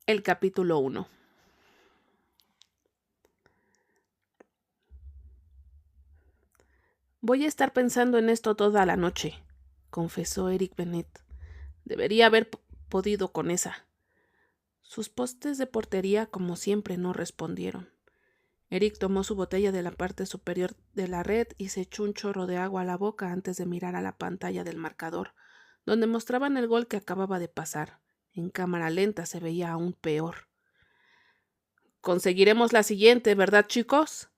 El capítulo 1. Voy a estar pensando en esto toda la noche, confesó Eric Bennett. Debería haber podido con esa. Sus postes de portería, como siempre, no respondieron. Eric tomó su botella de la parte superior de la red y se echó un chorro de agua a la boca antes de mirar a la pantalla del marcador, donde mostraban el gol que acababa de pasar. En cámara lenta se veía aún peor. Conseguiremos la siguiente, ¿verdad, chicos?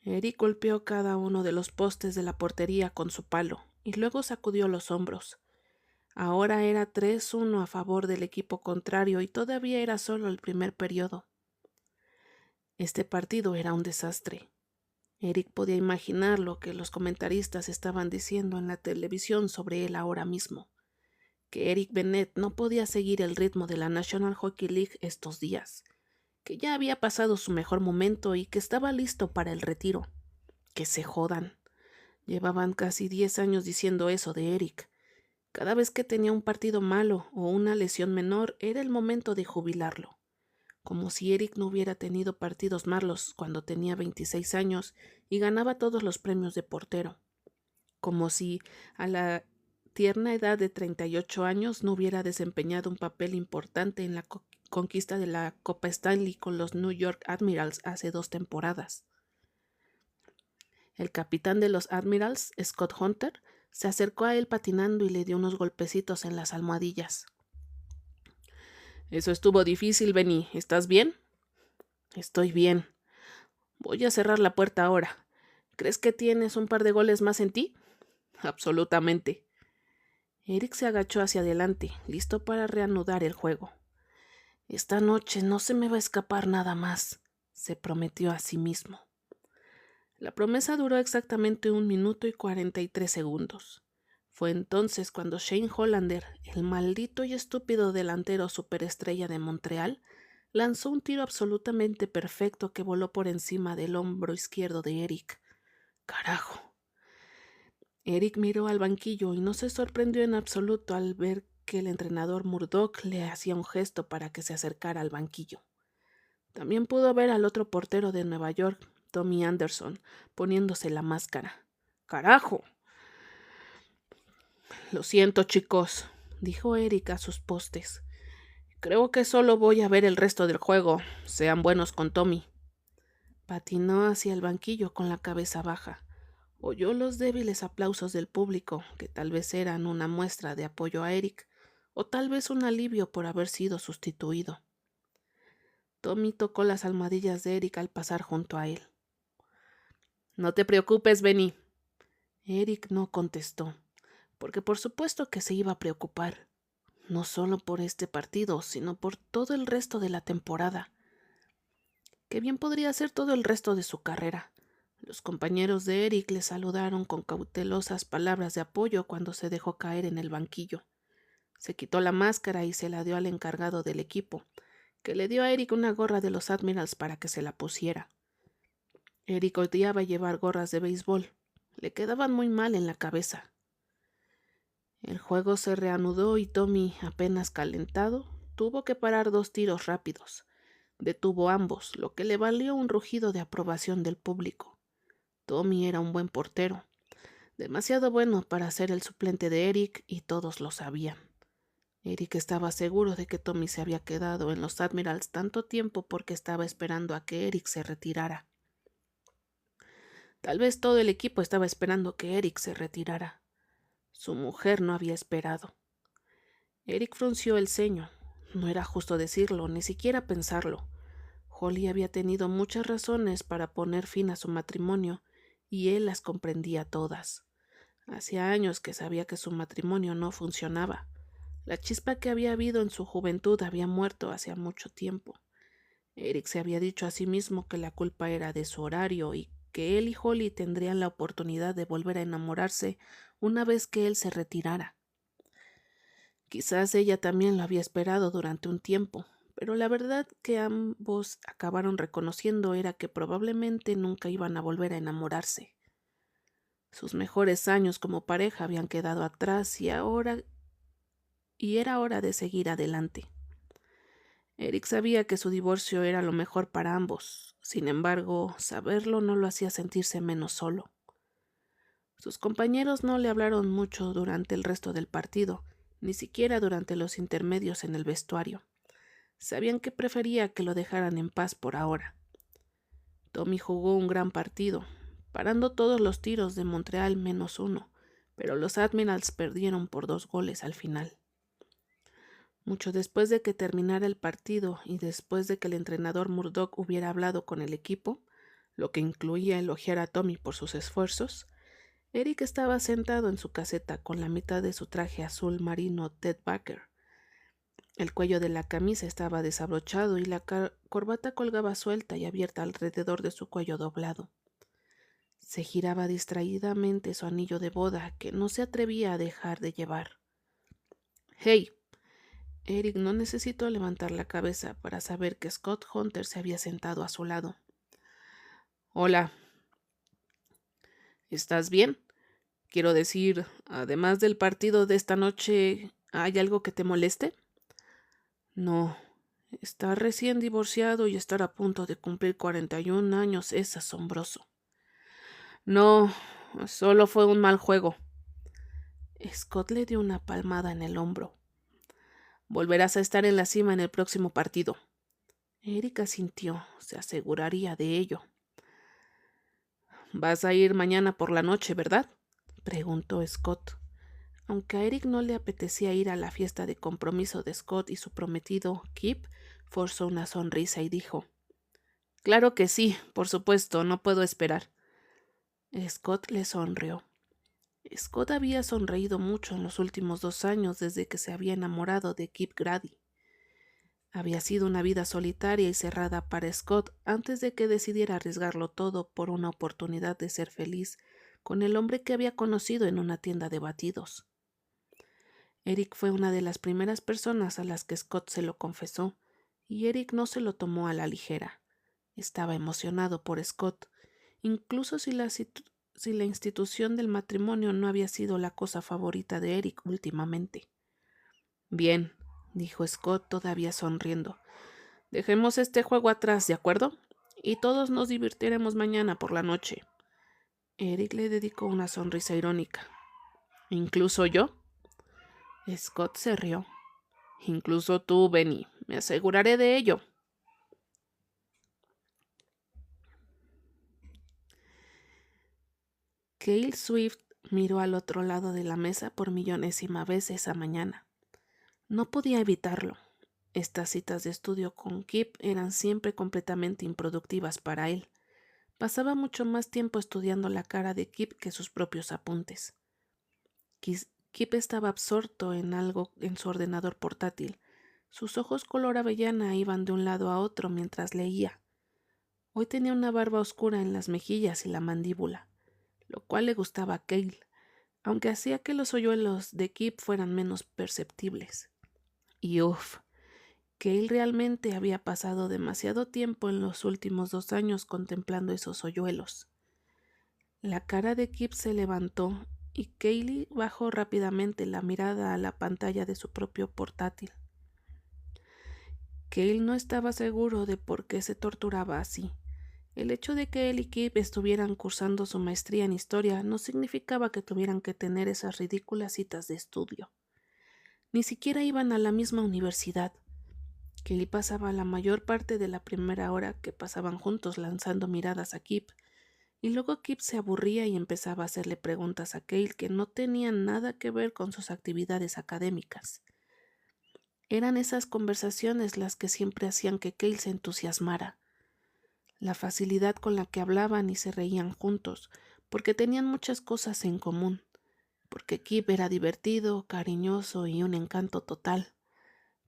Eric golpeó cada uno de los postes de la portería con su palo y luego sacudió los hombros. Ahora era 3-1 a favor del equipo contrario y todavía era solo el primer periodo. Este partido era un desastre. Eric podía imaginar lo que los comentaristas estaban diciendo en la televisión sobre él ahora mismo, que Eric Bennett no podía seguir el ritmo de la National Hockey League estos días, que ya había pasado su mejor momento y que estaba listo para el retiro. Que se jodan. Llevaban casi 10 años diciendo eso de Eric. Cada vez que tenía un partido malo o una lesión menor, era el momento de jubilarlo. Como si Eric no hubiera tenido partidos malos cuando tenía 26 años y ganaba todos los premios de portero. Como si a la tierna edad de 38 años no hubiera desempeñado un papel importante en la conquista de la Copa Stanley con los New York Admirals hace 2 temporadas. El capitán de los Admirals, Scott Hunter, se acercó a él patinando y le dio unos golpecitos en las almohadillas. Eso estuvo difícil, Benny. ¿Estás bien? Estoy bien. Voy a cerrar la puerta ahora. ¿Crees que tienes un par de goles más en ti? Absolutamente. Eric se agachó hacia adelante, listo para reanudar el juego. Esta noche no se me va a escapar nada más, se prometió a sí mismo. La promesa duró exactamente 1 minuto y 43 segundos. Fue entonces cuando Shane Hollander, el maldito y estúpido delantero superestrella de Montreal, lanzó un tiro absolutamente perfecto que voló por encima del hombro izquierdo de Eric. ¡Carajo! Eric miró al banquillo y no se sorprendió en absoluto al ver que el entrenador Murdoch le hacía un gesto para que se acercara al banquillo. También pudo ver al otro portero de Nueva York, Tommy Anderson, poniéndose la máscara. ¡Carajo! Lo siento, chicos, dijo Eric a sus postes. Creo que solo voy a ver el resto del juego. Sean buenos con Tommy. Patinó hacia el banquillo con la cabeza baja. Oyó los débiles aplausos del público, que tal vez eran una muestra de apoyo a Eric, o tal vez un alivio por haber sido sustituido. Tommy tocó las almohadillas de Eric al pasar junto a él. No te preocupes, Benny. Eric no contestó, porque por supuesto que se iba a preocupar, no solo por este partido, sino por todo el resto de la temporada. Qué bien podría ser todo el resto de su carrera. Los compañeros de Eric le saludaron con cautelosas palabras de apoyo cuando se dejó caer en el banquillo. Se quitó la máscara y se la dio al encargado del equipo, que le dio a Eric una gorra de los Admirals para que se la pusiera. Eric odiaba llevar gorras de béisbol. Le quedaban muy mal en la cabeza. El juego se reanudó y Tommy, apenas calentado, tuvo que parar 2 tiros rápidos. Detuvo ambos, lo que le valió un rugido de aprobación del público. Tommy era un buen portero, demasiado bueno para ser el suplente de Eric y todos lo sabían. Eric estaba seguro de que Tommy se había quedado en los Admirals tanto tiempo porque estaba esperando a que Eric se retirara. Tal vez todo el equipo estaba esperando que Eric se retirara. Su mujer no había esperado. Eric frunció el ceño. No era justo decirlo, ni siquiera pensarlo. Holly había tenido muchas razones para poner fin a su matrimonio, y él las comprendía todas. Hacía años que sabía que su matrimonio no funcionaba. La chispa que había habido en su juventud había muerto hacía mucho tiempo. Eric se había dicho a sí mismo que la culpa era de su horario y que él y Holly tendrían la oportunidad de volver a enamorarse una vez que él se retirara. Quizás ella también lo había esperado durante un tiempo, pero la verdad que ambos acabaron reconociendo era que probablemente nunca iban a volver a enamorarse. Sus mejores años como pareja habían quedado atrás y era hora de seguir adelante. Eric sabía que su divorcio era lo mejor para ambos. Sin embargo, saberlo no lo hacía sentirse menos solo. Sus compañeros no le hablaron mucho durante el resto del partido, ni siquiera durante los intermedios en el vestuario. Sabían que prefería que lo dejaran en paz por ahora. Tommy jugó un gran partido, parando todos los tiros de Montreal menos uno, pero los Admirals perdieron por 2 goles al final. Mucho después de que terminara el partido y después de que el entrenador Murdoch hubiera hablado con el equipo, lo que incluía elogiar a Tommy por sus esfuerzos, Eric estaba sentado en su caseta con la mitad de su traje azul marino Ted Baker. El cuello de la camisa estaba desabrochado y la corbata colgaba suelta y abierta alrededor de su cuello doblado. Se giraba distraídamente su anillo de boda que no se atrevía a dejar de llevar. «¡Hey!». Eric no necesitó levantar la cabeza para saber que Scott Hunter se había sentado a su lado. «Hola. ¿Estás bien? Quiero decir, además del partido de esta noche, ¿hay algo que te moleste?» «No. Estar recién divorciado y estar a punto de cumplir 41 años es asombroso». «No, solo fue un mal juego». Scott le dio una palmada en el hombro. «Volverás a estar en la cima en el próximo partido». Eric asintió, se aseguraría de ello. «Vas a ir mañana por la noche, ¿verdad?», preguntó Scott. Aunque a Eric no le apetecía ir a la fiesta de compromiso de Scott y su prometido, Kip, forzó una sonrisa y dijo: «Claro que sí, por supuesto, no puedo esperar». Scott le sonrió. Scott había sonreído mucho en los últimos 2 años desde que se había enamorado de Kip Grady. Había sido una vida solitaria y cerrada para Scott antes de que decidiera arriesgarlo todo por una oportunidad de ser feliz con el hombre que había conocido en una tienda de batidos. Eric fue una de las primeras personas a las que Scott se lo confesó, y Eric no se lo tomó a la ligera. Estaba emocionado por Scott, incluso si la institución del matrimonio no había sido la cosa favorita de Eric últimamente. «Bien», dijo Scott todavía sonriendo. «Dejemos este juego atrás, ¿de acuerdo? Y todos nos divertiremos mañana por la noche». Eric le dedicó una sonrisa irónica. «¿Incluso yo?». Scott se rió. «Incluso tú, Benny. Me aseguraré de ello». Cale Swift miró al otro lado de la mesa por millonésima vez esa mañana. No podía evitarlo. Estas citas de estudio con Kip eran siempre completamente improductivas para él. Pasaba mucho más tiempo estudiando la cara de Kip que sus propios apuntes. Kip estaba absorto en algo en su ordenador portátil. Sus ojos color avellana iban de un lado a otro mientras leía. Hoy tenía una barba oscura en las mejillas y la mandíbula, lo cual le gustaba a Cale, aunque hacía que los hoyuelos de Kip fueran menos perceptibles. Y Cale realmente había pasado demasiado tiempo en los últimos 2 años contemplando esos hoyuelos. La cara de Kip se levantó y Cale bajó rápidamente la mirada a la pantalla de su propio portátil. Cale no estaba seguro de por qué se torturaba así. El hecho de que él y Kip estuvieran cursando su maestría en historia no significaba que tuvieran que tener esas ridículas citas de estudio. Ni siquiera iban a la misma universidad. Cale pasaba la mayor parte de la primera hora que pasaban juntos lanzando miradas a Kip, y luego Kip se aburría y empezaba a hacerle preguntas a Cale que no tenían nada que ver con sus actividades académicas. Eran esas conversaciones las que siempre hacían que Cale se entusiasmara. La facilidad con la que hablaban y se reían juntos, porque tenían muchas cosas en común, porque Kip era divertido, cariñoso y un encanto total,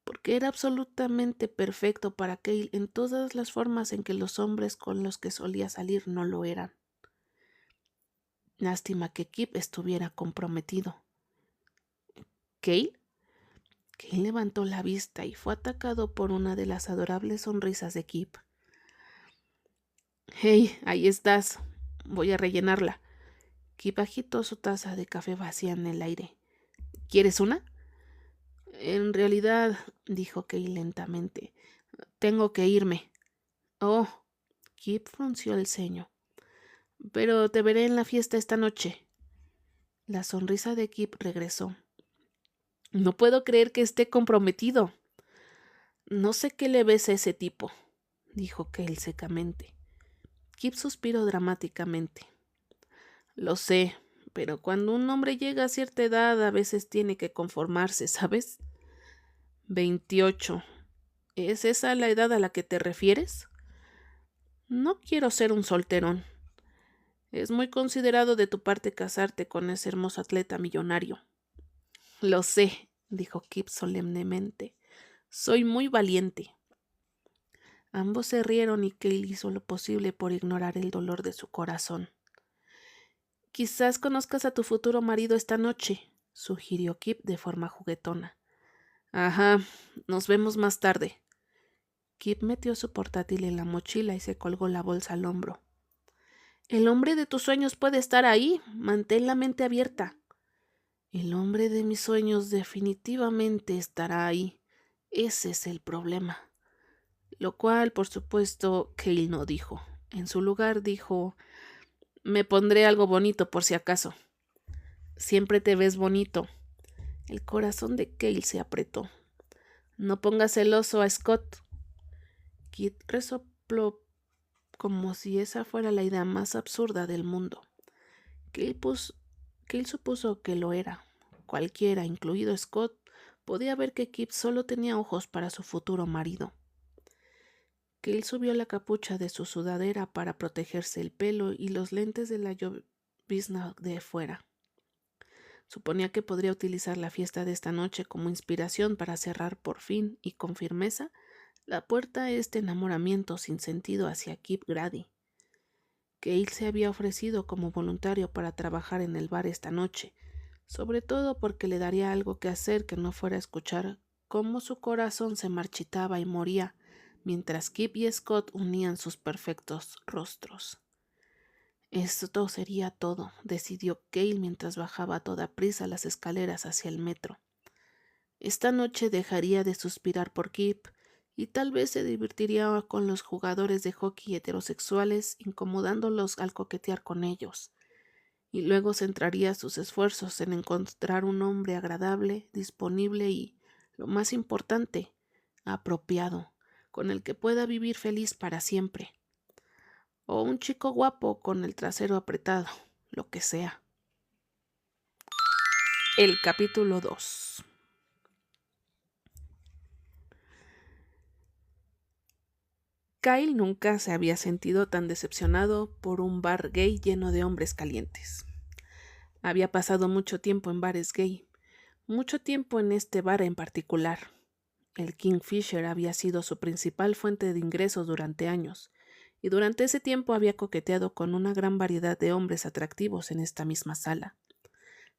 porque era absolutamente perfecto para Cale en todas las formas en que los hombres con los que solía salir no lo eran. Lástima que Kip estuviera comprometido. ¿Cale? Cale levantó la vista y fue atacado por una de las adorables sonrisas de Kip. «Hey, ahí estás. Voy a rellenarla». Kip agitó su taza de café vacía en el aire. «¿Quieres una?». En realidad, dijo Kay lentamente, tengo que irme. Oh, Kip frunció el ceño. Pero te veré en la fiesta esta noche. La sonrisa de Kip regresó. No puedo creer que esté comprometido. No sé qué le ves a ese tipo, dijo Kale secamente. Kip suspiró dramáticamente. Lo sé, pero cuando un hombre llega a cierta edad a veces tiene que conformarse, ¿sabes? 28. ¿Es esa la edad a la que te refieres? No quiero ser un solterón. Es muy considerado de tu parte casarte con ese hermoso atleta millonario. Lo sé, dijo Kip solemnemente. Soy muy valiente. Ambos se rieron y Cale hizo lo posible por ignorar el dolor de su corazón. Quizás conozcas a tu futuro marido esta noche, sugirió Kip de forma juguetona. Ajá, nos vemos más tarde. Kip metió su portátil en la mochila y se colgó la bolsa al hombro. El hombre de tus sueños puede estar ahí. Mantén la mente abierta. El hombre de mis sueños definitivamente estará ahí. Ese es el problema. Lo cual, por supuesto, Cale no dijo. En su lugar dijo, me pondré algo bonito por si acaso. Siempre te ves bonito. El corazón de Cale se apretó. No pongas celoso a Scott. Kit resopló como si esa fuera la idea más absurda del mundo. Cale supuso que lo era. Cualquiera, incluido Scott, podía ver que Kip solo tenía ojos para su futuro marido. Cale subió la capucha de su sudadera para protegerse el pelo y los lentes de la llovizna de fuera. Suponía que podría utilizar la fiesta de esta noche como inspiración para cerrar por fin y con firmeza la puerta a este enamoramiento sin sentido hacia Kip Grady. Cale se había ofrecido como voluntario para trabajar en el bar esta noche, sobre todo porque le daría algo que hacer que no fuera escuchar cómo su corazón se marchitaba y moría mientras Kip y Scott unían sus perfectos rostros. Esto sería todo, decidió Cale mientras bajaba a toda prisa las escaleras hacia el metro. Esta noche dejaría de suspirar por Kip y tal vez se divertiría con los jugadores de hockey heterosexuales, incomodándolos al coquetear con ellos. Y luego centraría sus esfuerzos en encontrar un hombre agradable, disponible y, lo más importante, apropiado, con el que pueda vivir feliz para siempre. O un chico guapo con el trasero apretado, lo que sea. El capítulo 2. Kyle nunca se había sentido tan decepcionado por un bar gay lleno de hombres calientes. Había pasado mucho tiempo en bares gay, mucho tiempo en este bar en particular. El Kingfisher había sido su principal fuente de ingresos durante años, y durante ese tiempo había coqueteado con una gran variedad de hombres atractivos en esta misma sala.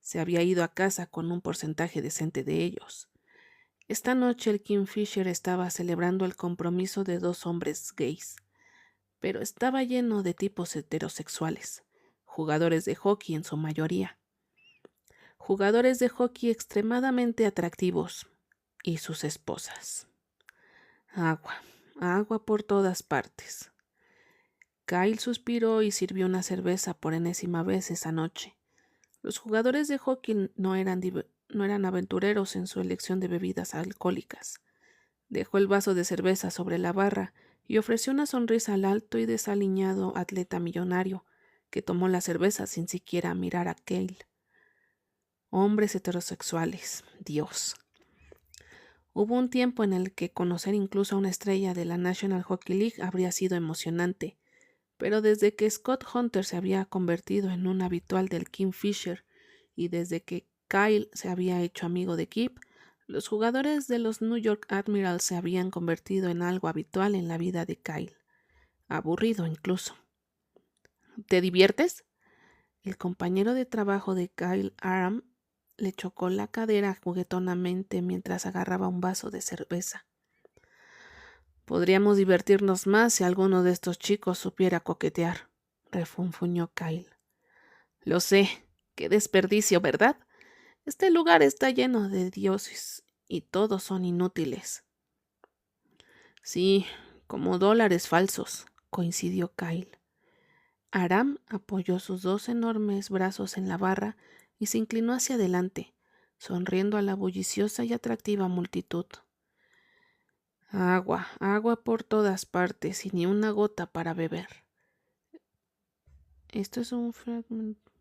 Se había ido a casa con un porcentaje decente de ellos. Esta noche el Kingfisher estaba celebrando el compromiso de 2 hombres gays, pero estaba lleno de tipos heterosexuales, jugadores de hockey en su mayoría, jugadores de hockey extremadamente atractivos y sus esposas. Agua, agua por todas partes. Kyle suspiró y sirvió una cerveza por enésima vez esa noche. Los jugadores de hockey no eran aventureros en su elección de bebidas alcohólicas. Dejó el vaso de cerveza sobre la barra y ofreció una sonrisa al alto y desaliñado atleta millonario, que tomó la cerveza sin siquiera mirar a Cale. Hombres heterosexuales, Dios. Hubo un tiempo en el que conocer incluso a una estrella de la National Hockey League habría sido emocionante, pero desde que Scott Hunter se había convertido en un habitual del Kingfisher y desde que Kyle se había hecho amigo de Kip, los jugadores de los New York Admirals se habían convertido en algo habitual en la vida de Kyle. Aburrido incluso. ¿Te diviertes? El compañero de trabajo de Kyle, Aram, le chocó la cadera juguetonamente mientras agarraba un vaso de cerveza. Podríamos divertirnos más si alguno de estos chicos supiera coquetear, refunfuñó Kyle. Lo sé, qué desperdicio, ¿verdad? Este lugar está lleno de dioses y todos son inútiles. Sí, como dólares falsos, coincidió Kyle. Aram apoyó sus 2 enormes brazos en la barra y se inclinó hacia adelante, sonriendo a la bulliciosa y atractiva multitud. Agua, agua por todas partes y ni una gota para beber. Esto es un fragmento.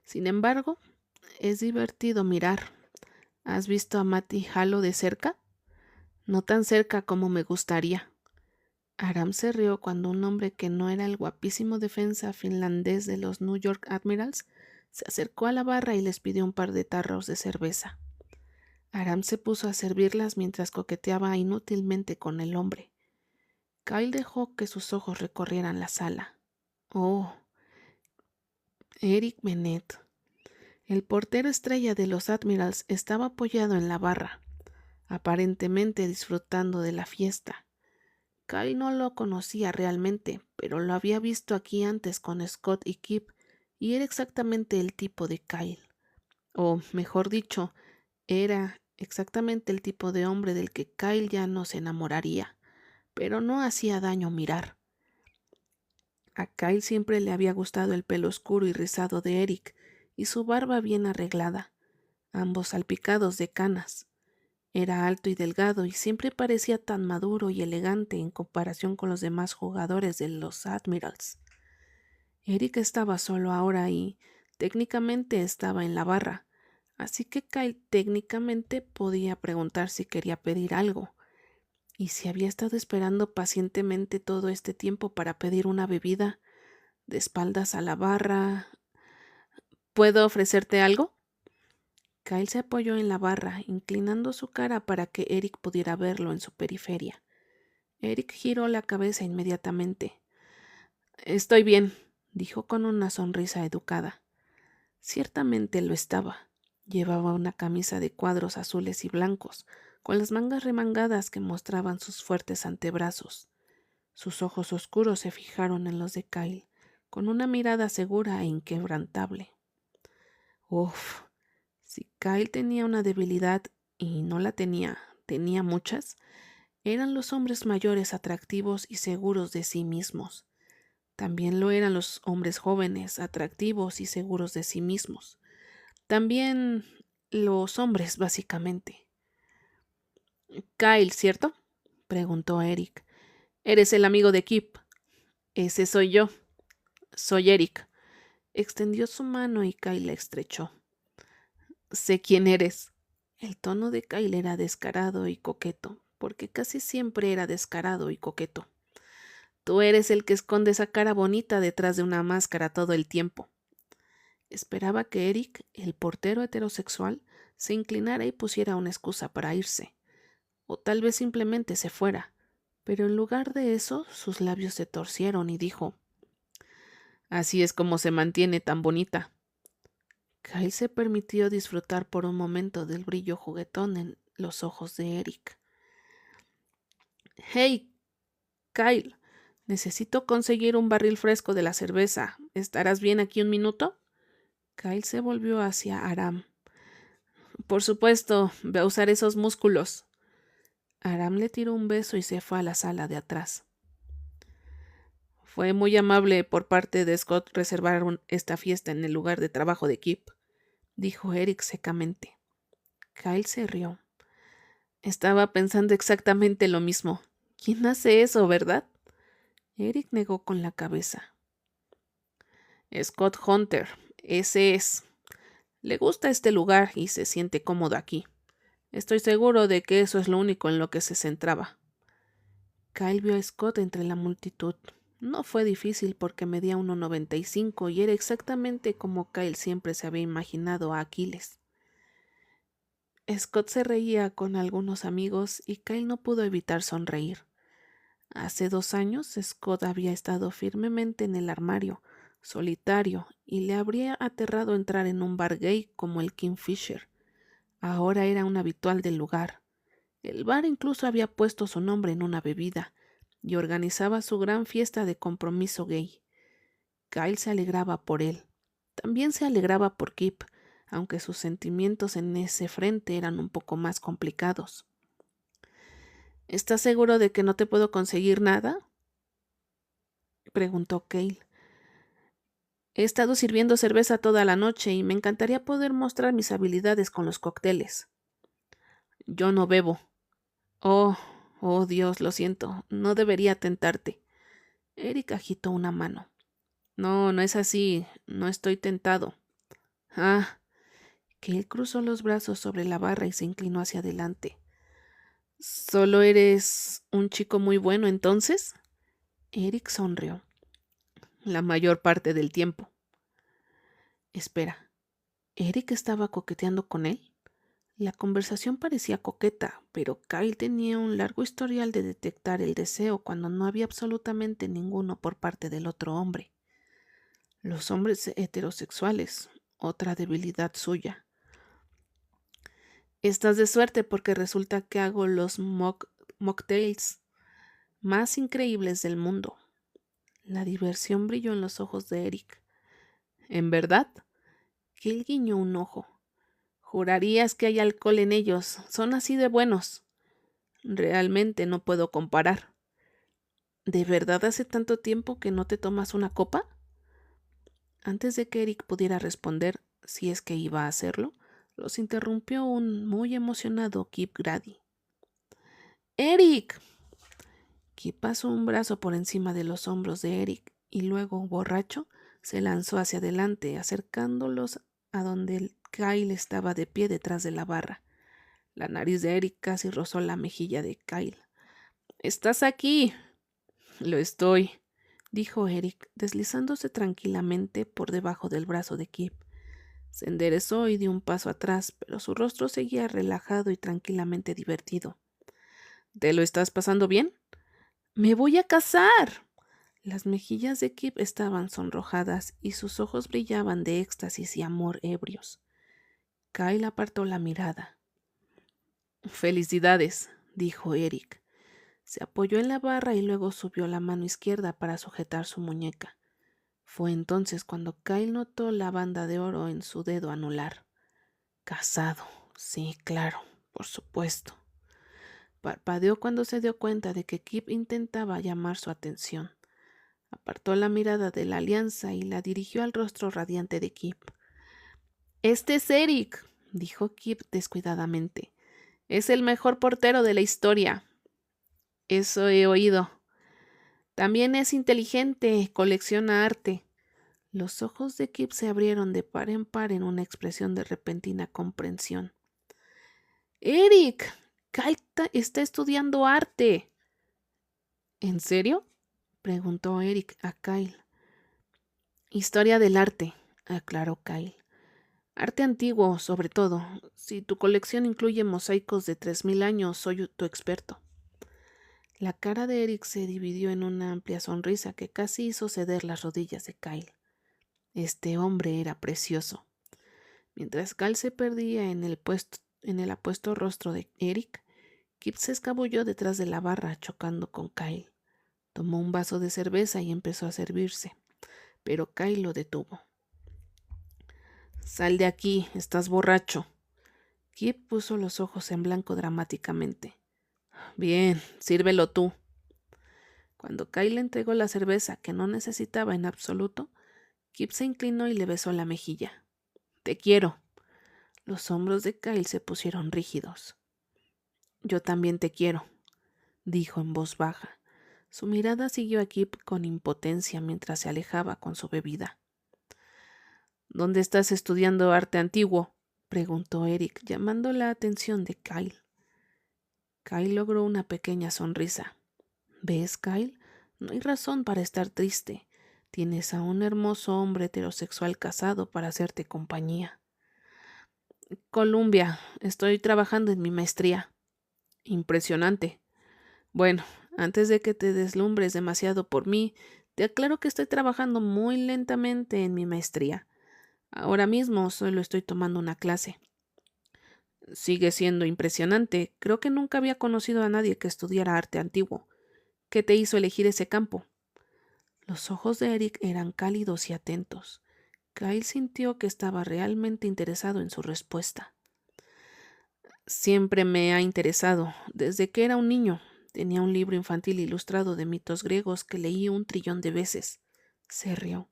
Sin embargo, es divertido mirar. ¿Has visto a Matty Halo de cerca? No tan cerca como me gustaría. Aram se rió cuando un hombre que no era el guapísimo defensa finlandés de los New York Admirals se acercó a la barra y les pidió un par de tarros de cerveza. Aram se puso a servirlas mientras coqueteaba inútilmente con el hombre. Kyle dejó que sus ojos recorrieran la sala. Oh, Eric Bennett. El portero estrella de los Admirals estaba apoyado en la barra, aparentemente disfrutando de la fiesta. Kyle no lo conocía realmente, pero lo había visto aquí antes con Scott y Kip, y era exactamente el tipo de Kyle. O, mejor dicho, era exactamente el tipo de hombre del que Kyle ya no se enamoraría, pero no hacía daño mirar. A Kyle siempre le había gustado el pelo oscuro y rizado de Eric, y su barba bien arreglada, ambos salpicados de canas. Era alto y delgado y siempre parecía tan maduro y elegante en comparación con los demás jugadores de los Admirals. Eric estaba solo ahora y técnicamente estaba en la barra, así que Kyle técnicamente podía preguntar si quería pedir algo, y si había estado esperando pacientemente todo este tiempo para pedir una bebida, de espaldas a la barra. ¿Puedo ofrecerte algo? Kyle se apoyó en la barra, inclinando su cara para que Eric pudiera verlo en su periferia. Eric giró la cabeza inmediatamente. Estoy bien, dijo con una sonrisa educada. Ciertamente lo estaba. Llevaba una camisa de cuadros azules y blancos, con las mangas remangadas que mostraban sus fuertes antebrazos. Sus ojos oscuros se fijaron en los de Kyle, con una mirada segura e inquebrantable. Uf, si Kyle tenía una debilidad, y no la tenía, tenía muchas, eran los hombres mayores atractivos y seguros de sí mismos. También lo eran los hombres jóvenes, atractivos y seguros de sí mismos. También los hombres, básicamente. Kyle, ¿cierto? Preguntó Eric. Eres el amigo de Kip. Ese soy yo. Soy Eric. Extendió su mano y Kyle la estrechó. Sé quién eres. El tono de Kyle era descarado y coqueto, porque casi siempre era descarado y coqueto. Tú eres el que esconde esa cara bonita detrás de una máscara todo el tiempo. Esperaba que Eric, el portero heterosexual, se inclinara y pusiera una excusa para irse, o tal vez simplemente se fuera, pero en lugar de eso sus labios se torcieron y dijo: Así es como se mantiene tan bonita. Kyle se permitió disfrutar por un momento del brillo juguetón en los ojos de Eric. Hey, Kyle, necesito conseguir un barril fresco de la cerveza. ¿Estarás bien aquí un minuto? Kyle se volvió hacia Aram. Por supuesto, ve a usar esos músculos. Aram le tiró un beso y se fue a la sala de atrás. Fue muy amable por parte de Scott reservar esta fiesta en el lugar de trabajo de Kip, dijo Eric secamente. Kyle se rió. Estaba pensando exactamente lo mismo. ¿Quién hace eso, verdad? Eric negó con la cabeza. Scott Hunter, ese es. Le gusta este lugar y se siente cómodo aquí. Estoy seguro de que eso es lo único en lo que se centraba. Kyle vio a Scott entre la multitud. No fue difícil porque medía 1,95 y era exactamente como Kyle siempre se había imaginado a Aquiles. Scott se reía con algunos amigos y Kyle no pudo evitar sonreír. Hace 2 años Scott había estado firmemente en el armario, solitario, y le habría aterrado entrar en un bar gay como el Kingfisher. Ahora era un habitual del lugar. El bar incluso había puesto su nombre en una bebida y organizaba su gran fiesta de compromiso gay. Kyle se alegraba por él. También se alegraba por Kip, aunque sus sentimientos en ese frente eran un poco más complicados. ¿Estás seguro de que no te puedo conseguir nada?, preguntó Cale. He estado sirviendo cerveza toda la noche y me encantaría poder mostrar mis habilidades con los cócteles. Yo no bebo. Oh, oh Dios, lo siento, no debería tentarte. Eric agitó una mano. No, no es así, no estoy tentado. Ah, que él cruzó los brazos sobre la barra y se inclinó hacia adelante. ¿Solo eres un chico muy bueno entonces? Eric sonrió. La mayor parte del tiempo. Espera, ¿Eric estaba coqueteando con él? La conversación parecía coqueta, pero Kyle tenía un largo historial de detectar el deseo cuando no había absolutamente ninguno por parte del otro hombre. Los hombres heterosexuales, otra debilidad suya. Estás de suerte porque resulta que hago los mocktails más increíbles del mundo. La diversión brilló en los ojos de Eric. ¿En verdad? Gil guiñó un ojo. Jurarías que hay alcohol en ellos. Son así de buenos. Realmente no puedo comparar. ¿De verdad hace tanto tiempo que no te tomas una copa? Antes de que Eric pudiera responder, si es que iba a hacerlo, los interrumpió un muy emocionado Kip Grady. ¡Eric! Kip pasó un brazo por encima de los hombros de Eric y luego, borracho, se lanzó hacia adelante, acercándolos a donde Kyle estaba de pie detrás de la barra. La nariz de Eric casi rozó la mejilla de Kyle. ¡Estás aquí! Lo estoy, dijo Eric, deslizándose tranquilamente por debajo del brazo de Kip. Se enderezó y dio un paso atrás, pero su rostro seguía relajado y tranquilamente divertido. ¿Te lo estás pasando bien? ¡Me voy a casar! Las mejillas de Kip estaban sonrojadas y sus ojos brillaban de éxtasis y amor ebrios. Kyle apartó la mirada. Felicidades, dijo Eric. Se apoyó en la barra y luego subió la mano izquierda para sujetar su muñeca. Fue entonces cuando Kyle notó la banda de oro en su dedo anular. Casado, sí, claro, por supuesto. Parpadeó cuando se dio cuenta de que Kip intentaba llamar su atención. Apartó la mirada de la alianza y la dirigió al rostro radiante de Kip. Este es Eric, dijo Kip descuidadamente. Es el mejor portero de la historia. Eso he oído. También es inteligente, colecciona arte. Los ojos de Kip se abrieron de par en par en una expresión de repentina comprensión. ¡Eric! Kyle está estudiando arte. ¿En serio?, preguntó Eric a Kyle. Historia del arte, aclaró Kyle. Arte antiguo, sobre todo. Si tu colección incluye mosaicos de 3000 años, soy tu experto. La cara de Eric se dividió en una amplia sonrisa que casi hizo ceder las rodillas de Kyle. Este hombre era precioso. Mientras Kyle se perdía en el apuesto rostro de Eric, Kip se escabulló detrás de la barra chocando con Kyle. Tomó un vaso de cerveza y empezó a servirse, pero Kyle lo detuvo. Sal de aquí, estás borracho. Kip puso los ojos en blanco dramáticamente. Bien, sírvelo tú. Cuando Kyle le entregó la cerveza que no necesitaba en absoluto, Kip se inclinó y le besó la mejilla. Te quiero. Los hombros de Kyle se pusieron rígidos. Yo también te quiero, dijo en voz baja. Su mirada siguió a Kip con impotencia mientras se alejaba con su bebida. ¿Dónde estás estudiando arte antiguo?, preguntó Eric, llamando la atención de Kyle. Kyle logró una pequeña sonrisa. ¿Ves, Kyle? No hay razón para estar triste. Tienes a un hermoso hombre heterosexual casado para hacerte compañía. Columbia, estoy trabajando en mi maestría. Impresionante. Bueno, antes de que te deslumbres demasiado por mí, te aclaro que estoy trabajando muy lentamente en mi maestría. Ahora mismo solo estoy tomando una clase. Sigue siendo impresionante. Creo que nunca había conocido a nadie que estudiara arte antiguo. ¿Qué te hizo elegir ese campo? Los ojos de Eric eran cálidos y atentos. Kyle sintió que estaba realmente interesado en su respuesta. Siempre me ha interesado, desde que era un niño. Tenía un libro infantil ilustrado de mitos griegos que leí 1 trillón de veces. Se rió.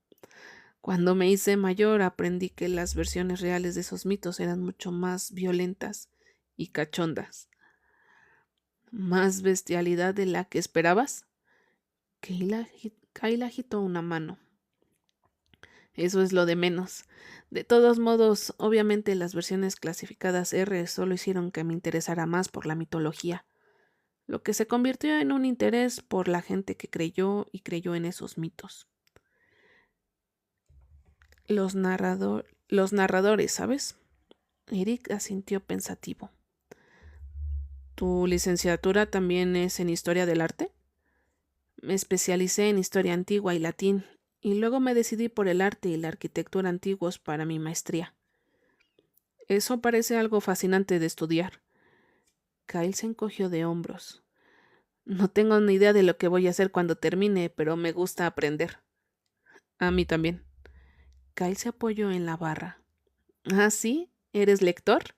Cuando me hice mayor aprendí que las versiones reales de esos mitos eran mucho más violentas y cachondas. ¿Más bestialidad de la que esperabas? Kyle agitó una mano. Eso es lo de menos. De todos modos, obviamente las versiones clasificadas R solo hicieron que me interesara más por la mitología, lo que se convirtió en un interés por la gente que creyó en esos mitos. Los narradores, ¿sabes? Eric asintió pensativo. ¿Tu licenciatura también es en historia del arte? Me especialicé en historia antigua y latín, y luego me decidí por el arte y la arquitectura antiguos para mi maestría. Eso parece algo fascinante de estudiar. Kyle se encogió de hombros. No tengo ni idea de lo que voy a hacer cuando termine, pero me gusta aprender. A mí también. Kyle se apoyó en la barra. ¿Ah, sí? ¿Eres lector?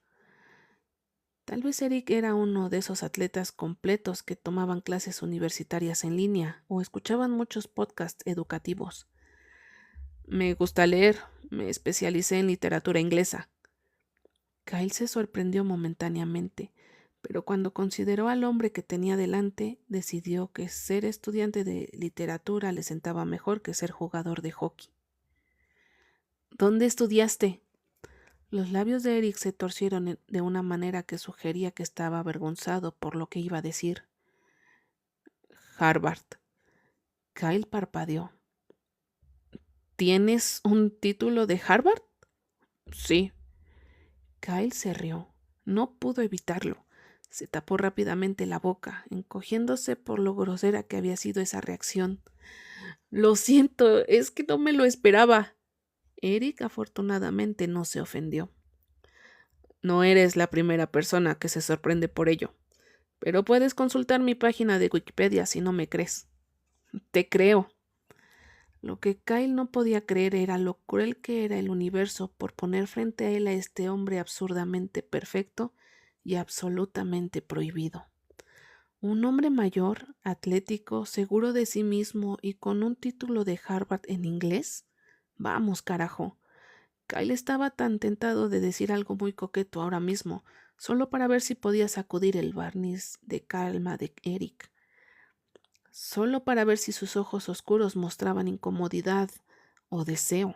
Tal vez Eric era uno de esos atletas completos que tomaban clases universitarias en línea o escuchaban muchos podcasts educativos. Me gusta leer, me especialicé en literatura inglesa. Kyle se sorprendió momentáneamente, pero cuando consideró al hombre que tenía delante, decidió que ser estudiante de literatura le sentaba mejor que ser jugador de hockey. ¿Dónde estudiaste? Los labios de Eric se torcieron de una manera que sugería que estaba avergonzado por lo que iba a decir. Harvard. Kyle parpadeó. ¿Tienes un título de Harvard? Sí. Kyle se rió. No pudo evitarlo. Se tapó rápidamente la boca, encogiéndose por lo grosera que había sido esa reacción. Lo siento, es que no me lo esperaba. Eric afortunadamente no se ofendió. No eres la primera persona que se sorprende por ello, pero puedes consultar mi página de Wikipedia si no me crees. Te creo. Lo que Kyle no podía creer era lo cruel que era el universo por poner frente a él a este hombre absurdamente perfecto y absolutamente prohibido. Un hombre mayor, atlético, seguro de sí mismo y con un título de Harvard en inglés. Vamos, carajo. Kyle estaba tan tentado de decir algo muy coqueto ahora mismo, solo para ver si podía sacudir el barniz de calma de Eric, solo para ver si sus ojos oscuros mostraban incomodidad o deseo.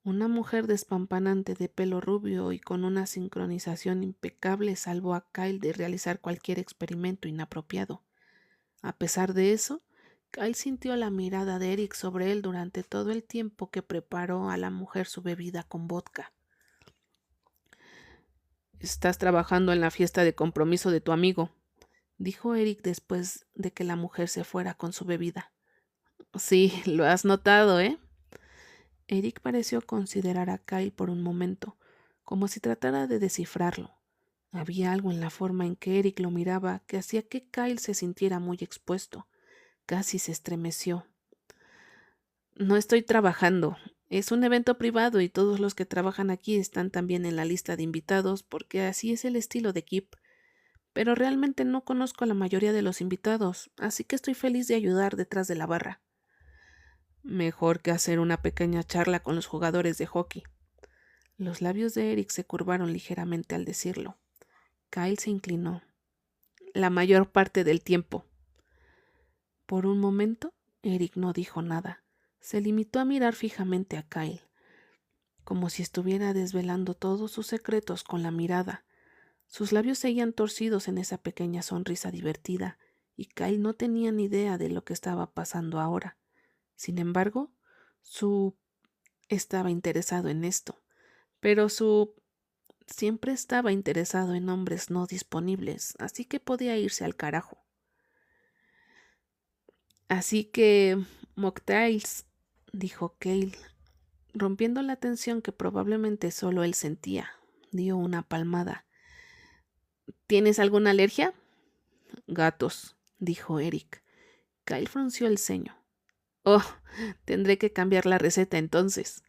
Una mujer despampanante de pelo rubio y con una sincronización impecable salvó a Kyle de realizar cualquier experimento inapropiado. A pesar de eso, Kyle sintió la mirada de Eric sobre él durante todo el tiempo que preparó a la mujer su bebida con vodka. Estás trabajando en la fiesta de compromiso de tu amigo, dijo Eric después de que la mujer se fuera con su bebida. Sí, lo has notado, ¿eh? Eric pareció considerar a Kyle por un momento, como si tratara de descifrarlo. Había algo en la forma en que Eric lo miraba que hacía que Kyle se sintiera muy expuesto. Casi se estremeció. No estoy trabajando. Es un evento privado y todos los que trabajan aquí están también en la lista de invitados porque así es el estilo de Kip. Pero realmente no conozco a la mayoría de los invitados, así que estoy feliz de ayudar detrás de la barra. Mejor que hacer una pequeña charla con los jugadores de hockey. Los labios de Eric se curvaron ligeramente al decirlo. Kyle se inclinó. La mayor parte del tiempo. Por un momento, Eric no dijo nada. Se limitó a mirar fijamente a Kyle, como si estuviera desvelando todos sus secretos con la mirada. Sus labios seguían torcidos en esa pequeña sonrisa divertida, y Kyle no tenía ni idea de lo que estaba pasando ahora. Sin embargo, estaba interesado en esto, pero siempre estaba interesado en hombres no disponibles, así que podía irse al carajo. Así que, mocktails, dijo Kyle, rompiendo la tensión que probablemente solo él sentía. Dio una palmada. ¿Tienes alguna alergia? Gatos, dijo Eric. Kyle frunció el ceño. Oh, tendré que cambiar la receta entonces.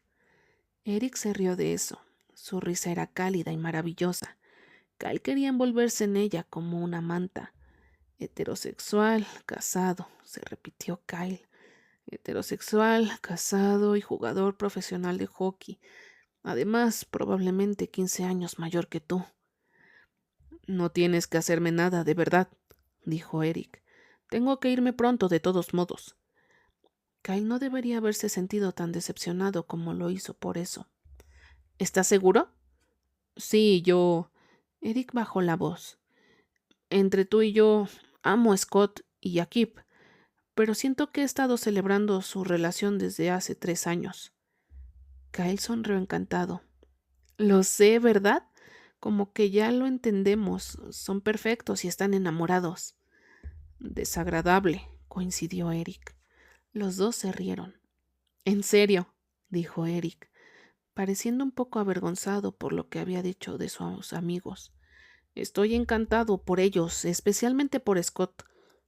Eric se rió de eso. Su risa era cálida y maravillosa. Kyle quería envolverse en ella como una manta. Heterosexual, casado, se repitió Kyle. Heterosexual, casado y jugador profesional de hockey. Además, probablemente 15 años mayor que tú. No tienes que hacerme nada, de verdad, dijo Eric. Tengo que irme pronto, de todos modos. Kyle no debería haberse sentido tan decepcionado como lo hizo por eso. ¿Estás seguro? Sí, yo. Eric bajó la voz. Entre tú y yo, amo a Scott y a Kip, pero siento que he estado celebrando su relación desde hace 3 años. Kyle sonrió encantado. Lo sé, ¿verdad? Como que ya lo entendemos. Son perfectos y están enamorados. Desagradable, coincidió Eric. Los dos se rieron. En serio, dijo Eric, pareciendo un poco avergonzado por lo que había dicho de sus amigos. Estoy encantado por ellos, especialmente por Scott.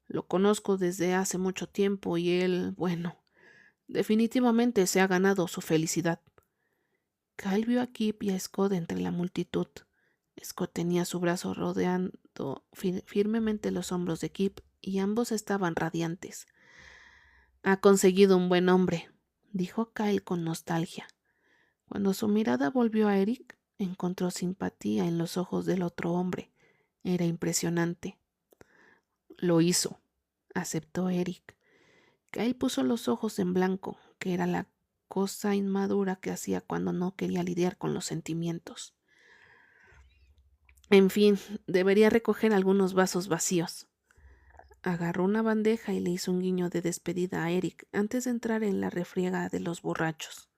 Lo conozco desde hace mucho tiempo y él, bueno, definitivamente se ha ganado su felicidad. Kyle vio a Kip y a Scott entre la multitud. Scott tenía su brazo rodeando firmemente los hombros de Kip y ambos estaban radiantes. Ha conseguido un buen hombre, dijo Kyle con nostalgia. Cuando su mirada volvió a Eric, encontró simpatía en los ojos del otro hombre. Era impresionante. Lo hizo, aceptó Eric. Kyle puso los ojos en blanco, que era la cosa inmadura que hacía cuando no quería lidiar con los sentimientos. En fin, debería recoger algunos vasos vacíos. Agarró una bandeja y le hizo un guiño de despedida a Eric antes de entrar en la refriega de los borrachos.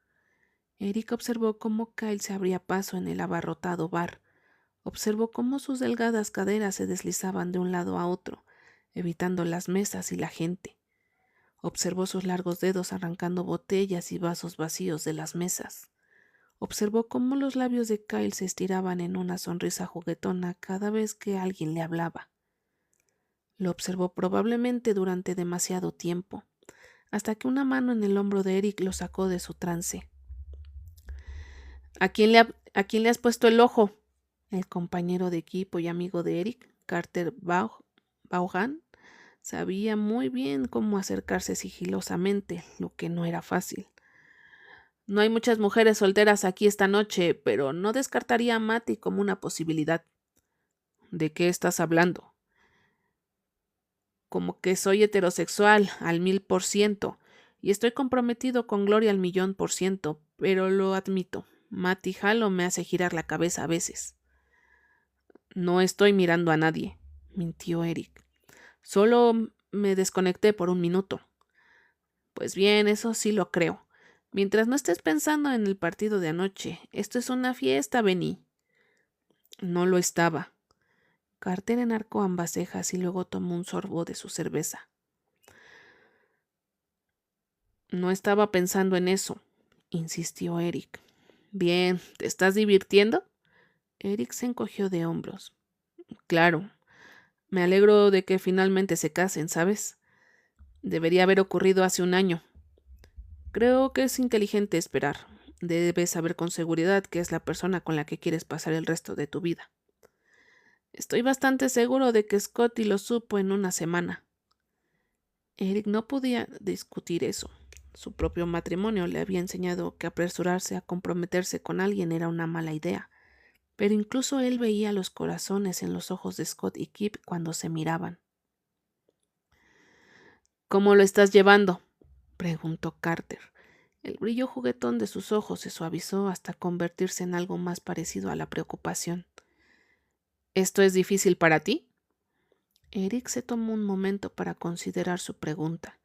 Eric observó cómo Kyle se abría paso en el abarrotado bar. Observó cómo sus delgadas caderas se deslizaban de un lado a otro, evitando las mesas y la gente. Observó sus largos dedos arrancando botellas y vasos vacíos de las mesas. Observó cómo los labios de Kyle se estiraban en una sonrisa juguetona cada vez que alguien le hablaba. Lo observó probablemente durante demasiado tiempo, hasta que una mano en el hombro de Eric lo sacó de su trance. ¿A quién le has puesto el ojo? El compañero de equipo y amigo de Eric, Carter Vaughan, sabía muy bien cómo acercarse sigilosamente, lo que no era fácil. No hay muchas mujeres solteras aquí esta noche, pero no descartaría a Matty como una posibilidad. ¿De qué estás hablando? Como que soy heterosexual al 1000% y estoy comprometido con Gloria al 1,000,000%, pero lo admito, Matty Halo me hace girar la cabeza a veces. No estoy mirando a nadie, mintió Eric. Solo me desconecté por un minuto. Pues bien, eso sí lo creo. Mientras no estés pensando en el partido de anoche, esto es una fiesta, Benny. No lo estaba. Carter enarcó ambas cejas y luego tomó un sorbo de su cerveza. No estaba pensando en eso, insistió Eric. Bien, ¿te estás divirtiendo? Eric se encogió de hombros. Claro, me alegro de que finalmente se casen, ¿sabes? Debería haber ocurrido hace un año. Creo que es inteligente esperar. Debes saber con seguridad que es la persona con la que quieres pasar el resto de tu vida. Estoy bastante seguro de que Scotty lo supo en una semana. Eric no podía discutir eso. Su propio matrimonio le había enseñado que apresurarse a comprometerse con alguien era una mala idea, pero incluso él veía los corazones en los ojos de Scott y Kip cuando se miraban. ¿Cómo lo estás llevando?, preguntó Carter. El brillo juguetón de sus ojos se suavizó hasta convertirse en algo más parecido a la preocupación. ¿Esto es difícil para ti? Eric se tomó un momento para considerar su pregunta.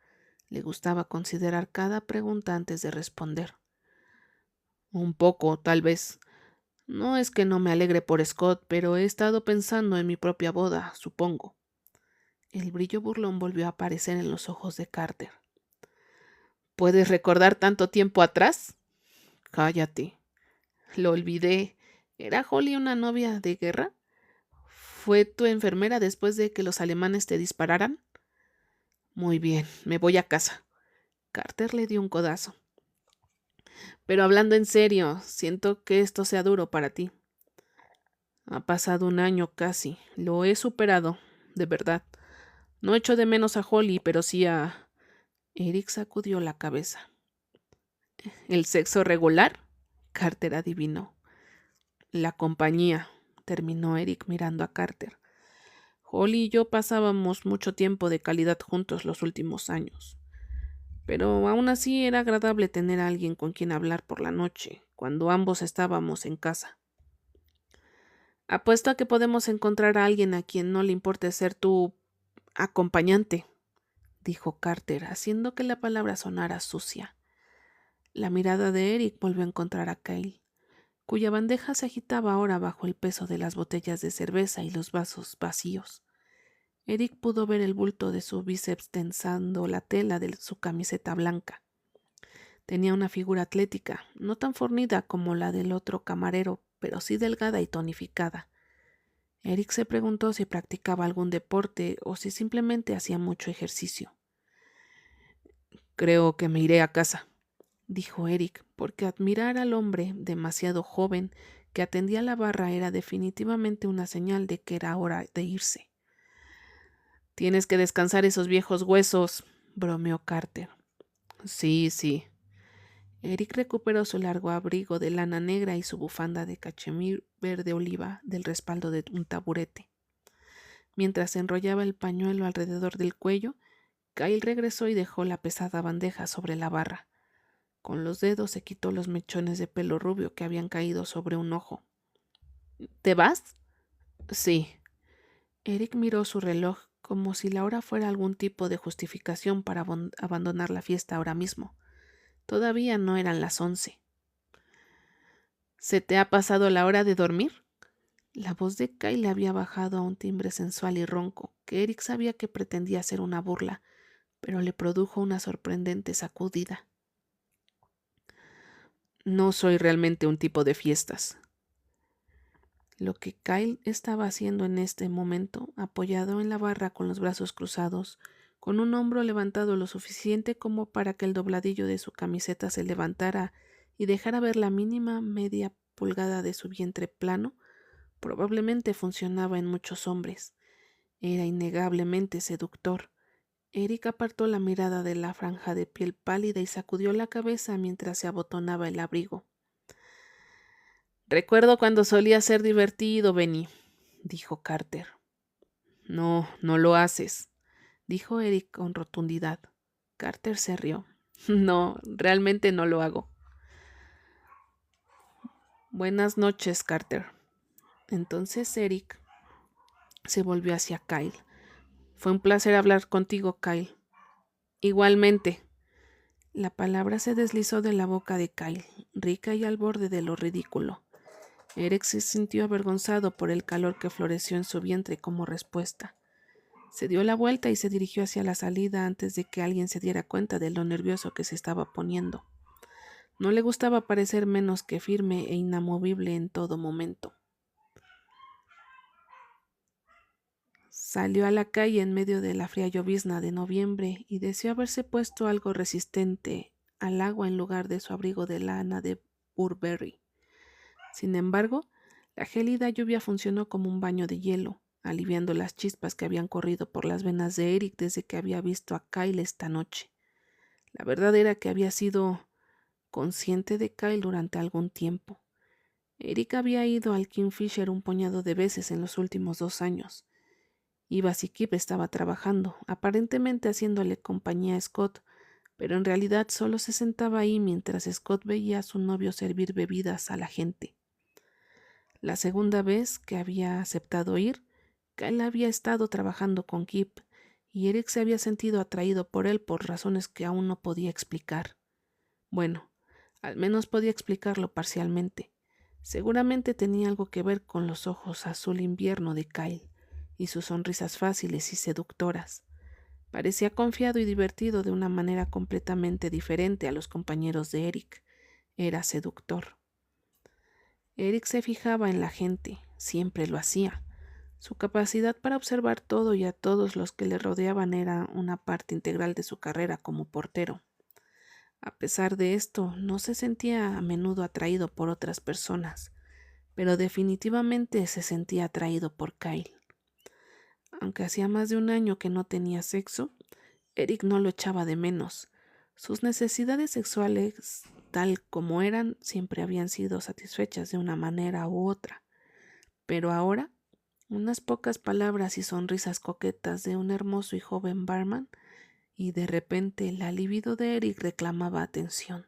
Le gustaba considerar cada pregunta antes de responder. Un poco, tal vez. No es que no me alegre por Scott, pero he estado pensando en mi propia boda, supongo. El brillo burlón volvió a aparecer en los ojos de Carter. ¿Puedes recordar tanto tiempo atrás? Cállate. Lo olvidé. ¿Era Holly una novia de guerra? ¿Fue tu enfermera después de que los alemanes te dispararan? Muy bien, me voy a casa. Carter le dio un codazo. Pero hablando en serio, siento que esto sea duro para ti. Ha pasado un año casi. Lo he superado, de verdad. No echo de menos a Holly, pero sí a... Eric sacudió la cabeza. ¿El sexo regular? Carter adivinó. La compañía, terminó Eric mirando a Carter. Holly y yo pasábamos mucho tiempo de calidad juntos los últimos años. Pero aún así era agradable tener a alguien con quien hablar por la noche, cuando ambos estábamos en casa. Apuesto a que podemos encontrar a alguien a quien no le importe ser tu acompañante, dijo Carter, haciendo que la palabra sonara sucia. La mirada de Eric volvió a encontrar a Kyle, cuya bandeja se agitaba ahora bajo el peso de las botellas de cerveza y los vasos vacíos. Eric pudo ver el bulto de su bíceps tensando la tela de su camiseta blanca. Tenía una figura atlética, no tan fornida como la del otro camarero, pero sí delgada y tonificada. Eric se preguntó si practicaba algún deporte o si simplemente hacía mucho ejercicio. Creo que me iré a casa, dijo Eric, porque admirar al hombre demasiado joven que atendía la barra era definitivamente una señal de que era hora de irse. Tienes que descansar esos viejos huesos, bromeó Carter. Sí, sí. Eric recuperó su largo abrigo de lana negra y su bufanda de cachemir verde oliva del respaldo de un taburete. Mientras enrollaba el pañuelo alrededor del cuello, Kyle regresó y dejó la pesada bandeja sobre la barra. Con los dedos se quitó los mechones de pelo rubio que habían caído sobre un ojo. ¿Te vas? Sí. Eric miró su reloj como si la hora fuera algún tipo de justificación para abandonar la fiesta ahora mismo. Todavía no eran las 11. ¿Se te ha pasado la hora de dormir? La voz de Kyle había bajado a un timbre sensual y ronco, que Eric sabía que pretendía ser una burla, pero le produjo una sorprendente sacudida. No soy realmente un tipo de fiestas. Lo que Kyle estaba haciendo en este momento, apoyado en la barra con los brazos cruzados, con un hombro levantado lo suficiente como para que el dobladillo de su camiseta se levantara y dejara ver la mínima media pulgada de su vientre plano, probablemente funcionaba en muchos hombres. Era innegablemente seductor. Eric apartó la mirada de la franja de piel pálida y sacudió la cabeza mientras se abotonaba el abrigo. Recuerdo cuando solía ser divertido, Benny, dijo Carter. No, no lo haces, dijo Eric con rotundidad. Carter se rió. No, realmente no lo hago. Buenas noches, Carter. Entonces Eric se volvió hacia Kyle. Fue un placer hablar contigo, Kyle. Igualmente. La palabra se deslizó de la boca de Kyle, rica y al borde de lo ridículo. Eric se sintió avergonzado por el calor que floreció en su vientre como respuesta. Se dio la vuelta y se dirigió hacia la salida antes de que alguien se diera cuenta de lo nervioso que se estaba poniendo. No le gustaba parecer menos que firme e inamovible en todo momento. Salió a la calle en medio de la fría llovizna de noviembre y deseó haberse puesto algo resistente al agua en lugar de su abrigo de lana de Burberry. Sin embargo, la gélida lluvia funcionó como un baño de hielo, aliviando las chispas que habían corrido por las venas de Eric desde que había visto a Kyle esta noche. La verdad era que había sido consciente de Kyle durante algún tiempo. Eric había ido al Kingfisher un puñado de veces en los últimos 2 años. Ibas y Kip estaba trabajando, aparentemente haciéndole compañía a Scott, pero en realidad solo se sentaba ahí mientras Scott veía a su novio servir bebidas a la gente. La segunda vez que había aceptado ir, Kyle había estado trabajando con Kip, y Eric se había sentido atraído por él por razones que aún no podía explicar. Bueno, al menos podía explicarlo parcialmente. Seguramente tenía algo que ver con los ojos azul invierno de Kyle y sus sonrisas fáciles y seductoras. Parecía confiado y divertido de una manera completamente diferente a los compañeros de Eric. Era seductor. Eric se fijaba en la gente, siempre lo hacía. Su capacidad para observar todo y a todos los que le rodeaban era una parte integral de su carrera como portero. A pesar de esto, no se sentía a menudo atraído por otras personas, pero definitivamente se sentía atraído por Kyle. Aunque hacía más de un año que no tenía sexo, Eric no lo echaba de menos. Sus necesidades sexuales, tal como eran, siempre habían sido satisfechas de una manera u otra. Pero ahora, unas pocas palabras y sonrisas coquetas de un hermoso y joven barman, y de repente la libido de Eric reclamaba atención.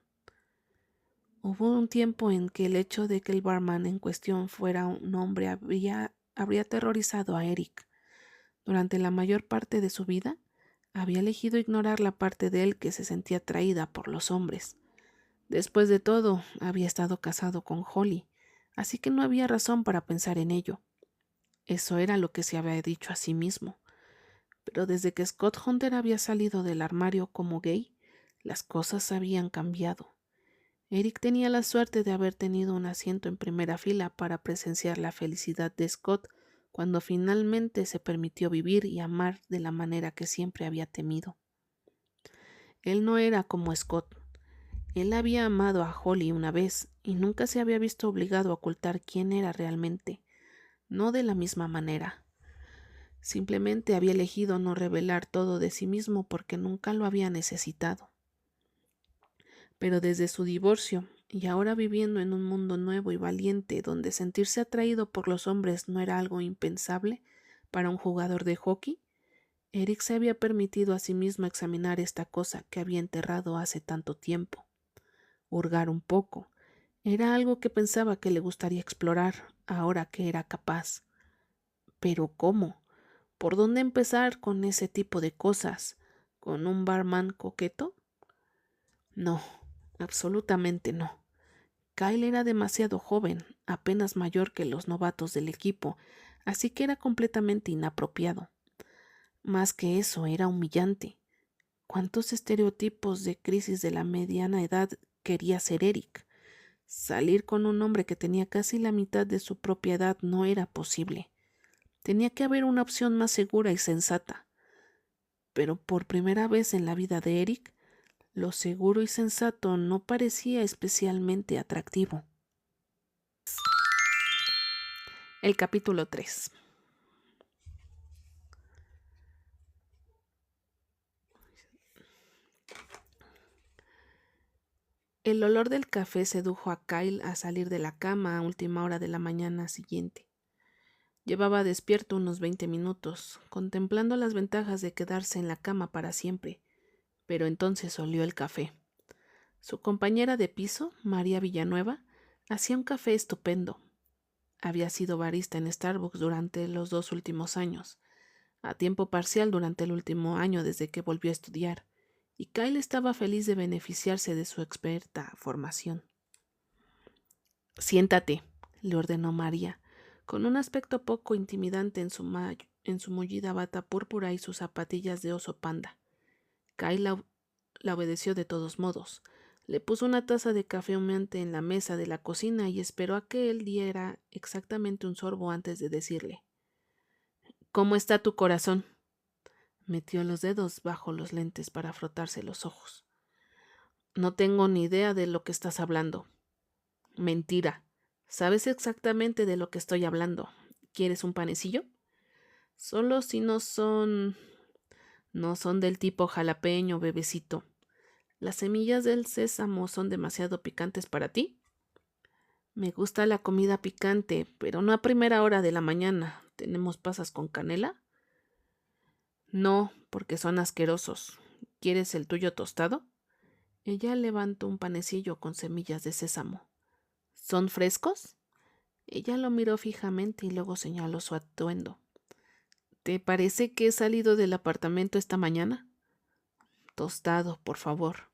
Hubo un tiempo en que el hecho de que el barman en cuestión fuera un hombre habría aterrorizado a Eric. Durante la mayor parte de su vida, había elegido ignorar la parte de él que se sentía atraída por los hombres. Después de todo, había estado casado con Holly, así que no había razón para pensar en ello. Eso era lo que se había dicho a sí mismo. Pero desde que Scott Hunter había salido del armario como gay, las cosas habían cambiado. Eric tenía la suerte de haber tenido un asiento en primera fila para presenciar la felicidad de Scott cuando finalmente se permitió vivir y amar de la manera que siempre había temido. Él no era como Scott. Él había amado a Holly una vez y nunca se había visto obligado a ocultar quién era realmente, no de la misma manera. Simplemente había elegido no revelar todo de sí mismo porque nunca lo había necesitado. Pero desde su divorcio, y ahora viviendo en un mundo nuevo y valiente donde sentirse atraído por los hombres no era algo impensable para un jugador de hockey, Eric se había permitido a sí mismo examinar esta cosa que había enterrado hace tanto tiempo. Hurgar un poco. Era algo que pensaba que le gustaría explorar ahora que era capaz. Pero ¿cómo? ¿Por dónde empezar con ese tipo de cosas? ¿Con un barman coqueto? No, absolutamente no. Kyle era demasiado joven, apenas mayor que los novatos del equipo, así que era completamente inapropiado. Más que eso, era humillante. ¿Cuántos estereotipos de crisis de la mediana edad quería ser Eric? Salir con un hombre que tenía casi la mitad de su propia edad no era posible. Tenía que haber una opción más segura y sensata. Pero por primera vez en la vida de Eric, lo seguro y sensato no parecía especialmente atractivo. El capítulo 3. El olor del café sedujo a Kyle a salir de la cama a última hora de la mañana siguiente. Llevaba despierto unos 20 minutos, contemplando las ventajas de quedarse en la cama para siempre, pero entonces olió el café. Su compañera de piso, María Villanueva, hacía un café estupendo. Había sido barista en Starbucks durante los 2 últimos años, a tiempo parcial durante el último año desde que volvió a estudiar, y Kyle estaba feliz de beneficiarse de su experta formación. Siéntate, le ordenó María, con un aspecto poco intimidante en su mullida bata púrpura y sus zapatillas de oso panda. Kyle la obedeció de todos modos. Le puso una taza de café humeante en la mesa de la cocina y esperó a que él diera exactamente un sorbo antes de decirle: ¿Cómo está tu corazón? Metió los dedos bajo los lentes para frotarse los ojos. No tengo ni idea de lo que estás hablando. Mentira. Sabes exactamente de lo que estoy hablando. ¿Quieres un panecillo? Solo si no son del tipo jalapeño, bebecito. ¿Las semillas del sésamo son demasiado picantes para ti? Me gusta la comida picante, pero no a primera hora de la mañana. ¿Tenemos pasas con canela? No, porque son asquerosos. ¿Quieres el tuyo tostado? Ella levantó un panecillo con semillas de sésamo. ¿Son frescos? Ella lo miró fijamente y luego señaló su atuendo. ¿Te parece que he salido del apartamento esta mañana? Tostado, por favor.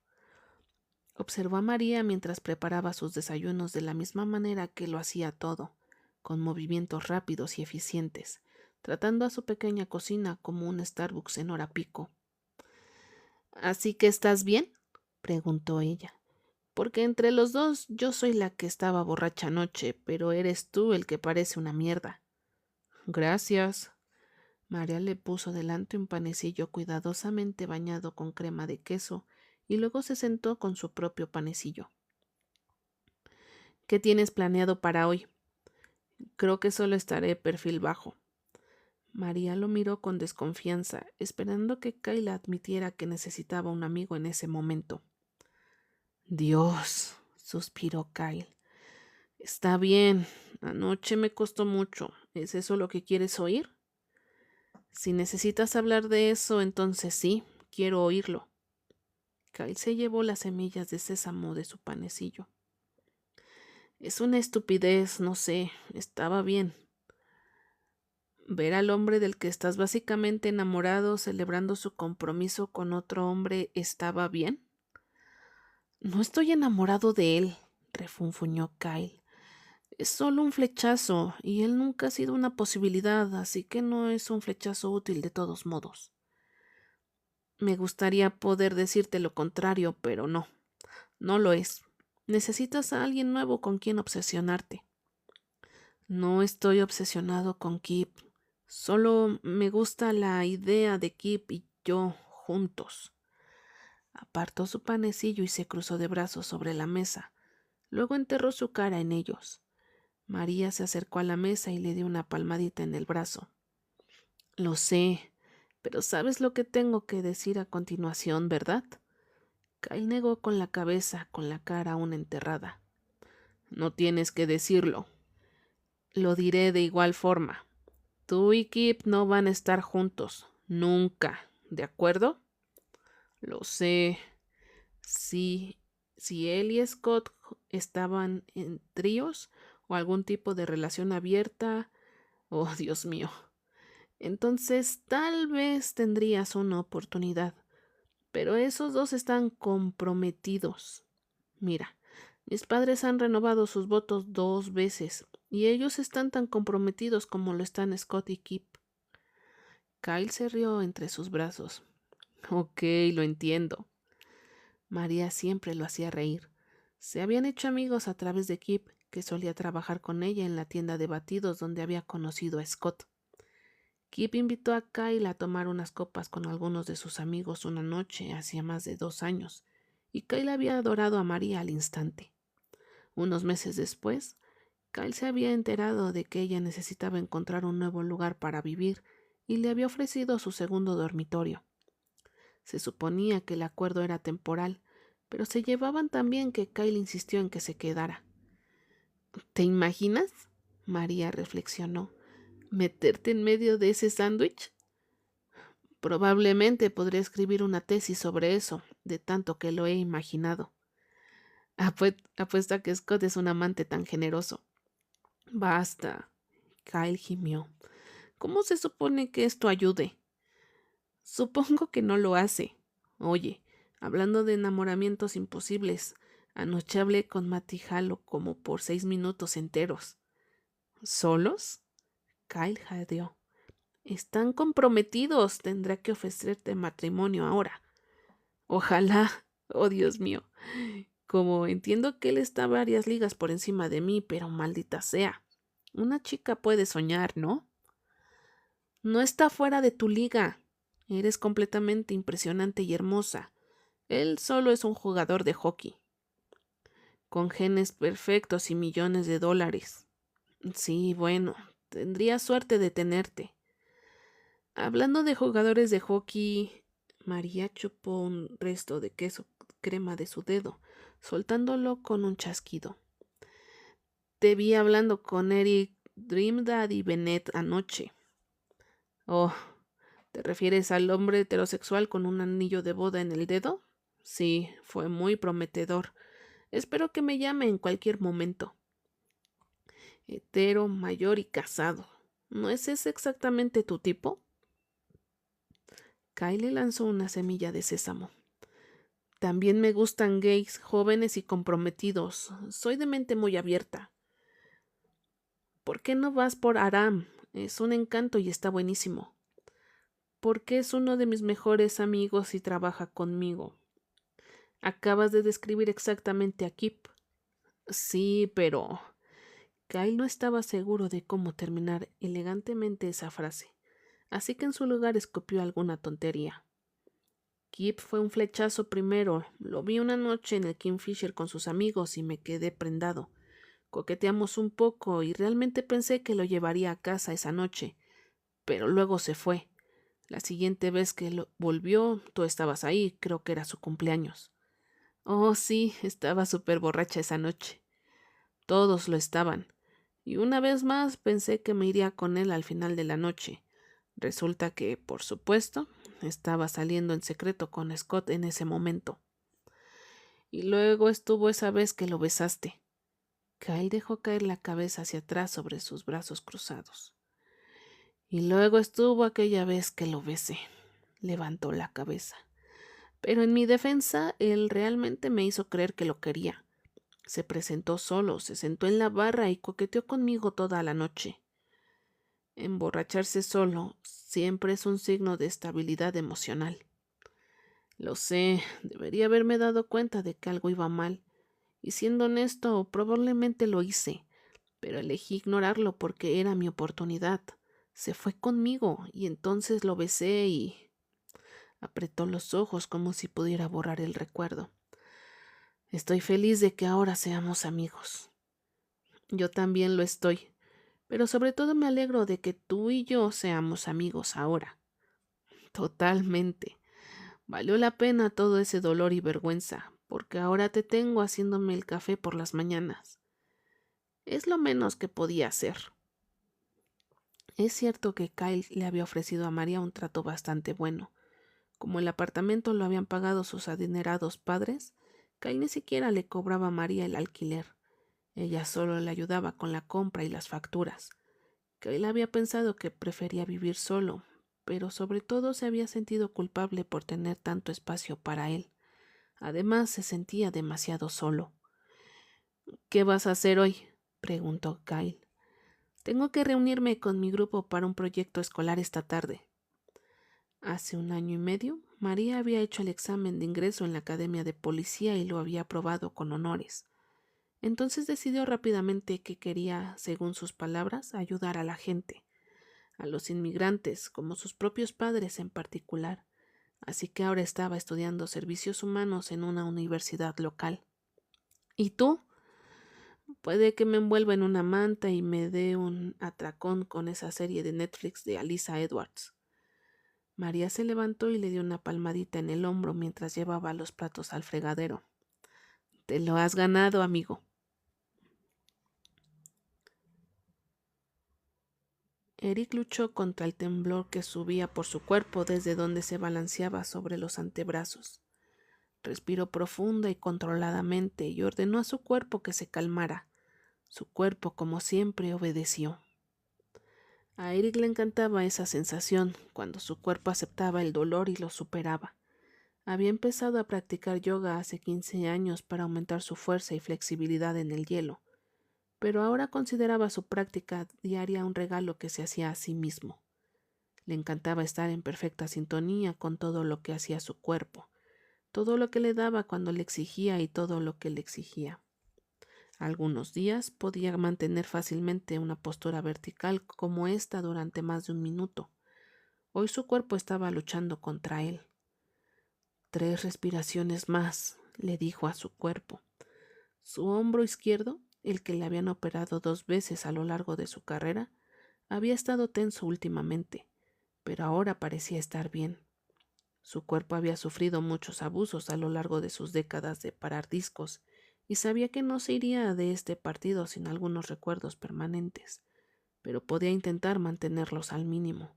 Observó a María mientras preparaba sus desayunos de la misma manera que lo hacía todo, con movimientos rápidos y eficientes, tratando a su pequeña cocina como un Starbucks en hora pico. ¿Así que estás bien?, preguntó ella. Porque entre los dos yo soy la que estaba borracha anoche, pero eres tú el que parece una mierda. Gracias. María le puso delante un panecillo cuidadosamente bañado con crema de queso y luego se sentó con su propio panecillo. ¿Qué tienes planeado para hoy? Creo que solo estaré perfil bajo. María lo miró con desconfianza, esperando que Kyle admitiera que necesitaba un amigo en ese momento. Dios, suspiró Kyle. Está bien, anoche me costó mucho. ¿Es eso lo que quieres oír? Si necesitas hablar de eso, entonces sí, quiero oírlo. Kyle se llevó las semillas de sésamo de su panecillo. Es una estupidez, no sé, estaba bien. Ver al hombre del que estás básicamente enamorado celebrando su compromiso con otro hombre estaba bien. No estoy enamorado de él, refunfuñó Kyle. Es solo un flechazo, y él nunca ha sido una posibilidad, así que no es un flechazo útil de todos modos. Me gustaría poder decirte lo contrario, pero no, no lo es. Necesitas a alguien nuevo con quien obsesionarte. No estoy obsesionado con Kip. Solo me gusta la idea de Kip y yo juntos. Apartó su panecillo y se cruzó de brazos sobre la mesa. Luego enterró su cara en ellos. María se acercó a la mesa y le dio una palmadita en el brazo. Lo sé, pero sabes lo que tengo que decir a continuación, ¿verdad? Kyle negó con la cabeza, con la cara aún enterrada. No tienes que decirlo. Lo diré de igual forma. Tú y Kip no van a estar juntos. Nunca. ¿De acuerdo? Lo sé. Sí, si él y Scott estaban en tríos o algún tipo de relación abierta, oh Dios mío, entonces tal vez tendrías una oportunidad. Pero esos dos están comprometidos. Mira, mis padres han renovado sus votos 2 veces y ellos están tan comprometidos como lo están Scott y Kip. Kyle se rió entre sus brazos. Ok, lo entiendo. María siempre lo hacía reír. Se habían hecho amigos a través de Kip, que solía trabajar con ella en la tienda de batidos donde había conocido a Scott. Kip invitó a Kyle a tomar unas copas con algunos de sus amigos una noche hacía más de 2 años, y Kyle había adorado a María al instante. Unos meses después, Kyle se había enterado de que ella necesitaba encontrar un nuevo lugar para vivir y le había ofrecido su segundo dormitorio. Se suponía que el acuerdo era temporal, pero se llevaban tan bien que Kyle insistió en que se quedara. ¿Te imaginas? María reflexionó. ¿Meterte en medio de ese sándwich? Probablemente podría escribir una tesis sobre eso, de tanto que lo he imaginado. Apuesto a que Scott es un amante tan generoso. Basta. Kyle gimió. ¿Cómo se supone que esto ayude? Supongo que no lo hace. Oye, hablando de enamoramientos imposibles, anoche hablé con Matty Halo como por 6 minutos enteros. ¿Solos? Kyle jadeó. Están comprometidos. Tendrá que ofrecerte matrimonio ahora. Ojalá. Oh, Dios mío. Como entiendo que él está varias ligas por encima de mí, pero maldita sea. Una chica puede soñar, ¿no? No está fuera de tu liga. Eres completamente impresionante y hermosa. Él solo es un jugador de hockey, con genes perfectos y millones de dólares. Sí, bueno, tendría suerte de tenerte. Hablando de jugadores de hockey, María chupó un resto de queso crema de su dedo, soltándolo con un chasquido. Te vi hablando con Eric Dream Daddy Bennett anoche. Oh, ¿te refieres al hombre heterosexual con un anillo de boda en el dedo? Sí, fue muy prometedor. Espero que me llame en cualquier momento. Hetero, mayor y casado. ¿No es ese exactamente tu tipo? Kyle lanzó una semilla de sésamo. También me gustan gays, jóvenes y comprometidos. Soy de mente muy abierta. ¿Por qué no vas por Aram? Es un encanto y está buenísimo. Porque es uno de mis mejores amigos y trabaja conmigo. Acabas de describir exactamente a Kip. Sí, pero Kyle no estaba seguro de cómo terminar elegantemente esa frase, así que en su lugar escupió alguna tontería. Kip fue un flechazo primero. Lo vi una noche en el Kingfisher con sus amigos y me quedé prendado. Coqueteamos un poco y realmente pensé que lo llevaría a casa esa noche, pero luego se fue. La siguiente vez que volvió, tú estabas ahí, creo que era su cumpleaños. Oh, sí, estaba súper borracha esa noche. Todos lo estaban. Y una vez más pensé que me iría con él al final de la noche. Resulta que, por supuesto, estaba saliendo en secreto con Scott en ese momento. Y luego estuvo esa vez que lo besaste. Kyle dejó caer la cabeza hacia atrás sobre sus brazos cruzados. Y luego estuvo aquella vez que lo besé. Levantó la cabeza. Pero en mi defensa, él realmente me hizo creer que lo quería. Se presentó solo, se sentó en la barra y coqueteó conmigo toda la noche. Emborracharse solo siempre es un signo de estabilidad emocional. Lo sé, debería haberme dado cuenta de que algo iba mal, y siendo honesto, probablemente lo hice, pero elegí ignorarlo porque era mi oportunidad. Se fue conmigo, y entonces lo besé y apretó los ojos como si pudiera borrar el recuerdo. Estoy feliz de que ahora seamos amigos. Yo también lo estoy, pero sobre todo me alegro de que tú y yo seamos amigos ahora. Totalmente. Valió la pena todo ese dolor y vergüenza, porque ahora te tengo haciéndome el café por las mañanas. Es lo menos que podía hacer. Es cierto que Kyle le había ofrecido a María un trato bastante bueno. Como el apartamento lo habían pagado sus adinerados padres, Kyle ni siquiera le cobraba a María el alquiler. Ella solo le ayudaba con la compra y las facturas. Kyle había pensado que prefería vivir solo, pero sobre todo se había sentido culpable por tener tanto espacio para él. Además, se sentía demasiado solo. ¿Qué vas a hacer hoy?, preguntó Kyle. Tengo que reunirme con mi grupo para un proyecto escolar esta tarde. Hace 1 año y medio, María había hecho el examen de ingreso en la Academia de Policía y lo había aprobado con honores. Entonces decidió rápidamente que quería, según sus palabras, ayudar a la gente, a los inmigrantes, como sus propios padres en particular. Así que ahora estaba estudiando servicios humanos en una universidad local. ¿Y tú? Puede que me envuelva en una manta y me dé un atracón con esa serie de Netflix de Alisa Edwards. María se levantó y le dio una palmadita en el hombro mientras llevaba los platos al fregadero. Te lo has ganado, amigo. Eric luchó contra el temblor que subía por su cuerpo desde donde se balanceaba sobre los antebrazos. Respiró profunda y controladamente y ordenó a su cuerpo que se calmara. Su cuerpo, como siempre, obedeció. A Eric le encantaba esa sensación, cuando su cuerpo aceptaba el dolor y lo superaba. Había empezado a practicar yoga hace 15 años para aumentar su fuerza y flexibilidad en el hielo, pero ahora consideraba su práctica diaria un regalo que se hacía a sí mismo. Le encantaba estar en perfecta sintonía con todo lo que hacía su cuerpo, todo lo que le daba cuando le exigía y todo lo que le exigía. Algunos días podía mantener fácilmente una postura vertical como esta durante más de 1 minuto. Hoy su cuerpo estaba luchando contra él. 3 respiraciones más, le dijo a su cuerpo. Su hombro izquierdo, el que le habían operado 2 veces a lo largo de su carrera, había estado tenso últimamente, pero ahora parecía estar bien. Su cuerpo había sufrido muchos abusos a lo largo de sus décadas de parar discos, y sabía que no se iría de este partido sin algunos recuerdos permanentes, pero podía intentar mantenerlos al mínimo.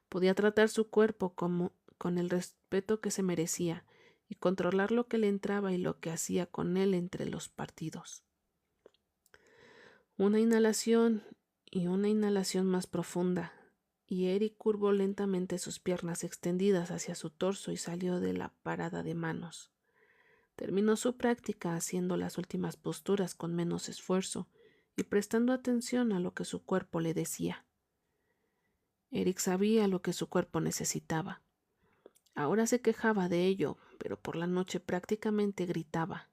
Podía tratar su cuerpo con el respeto que se merecía y controlar lo que le entraba y lo que hacía con él entre los partidos. Una inhalación y una inhalación más profunda, y Eric curvó lentamente sus piernas extendidas hacia su torso y salió de la parada de manos. Terminó su práctica haciendo las últimas posturas con menos esfuerzo y prestando atención a lo que su cuerpo le decía. Eric sabía lo que su cuerpo necesitaba. Ahora se quejaba de ello, pero por la noche prácticamente gritaba.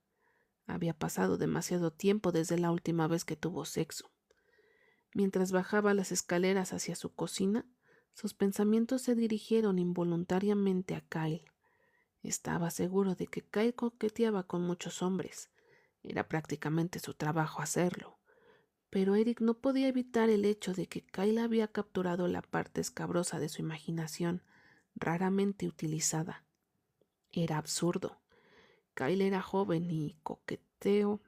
Había pasado demasiado tiempo desde la última vez que tuvo sexo. Mientras bajaba las escaleras hacia su cocina, sus pensamientos se dirigieron involuntariamente a Kyle. Estaba seguro de que Kyle coqueteaba con muchos hombres. Era prácticamente su trabajo hacerlo. Pero Eric no podía evitar el hecho de que Kyle había capturado la parte escabrosa de su imaginación, raramente utilizada. Era absurdo. Kyle era joven y coqueteo,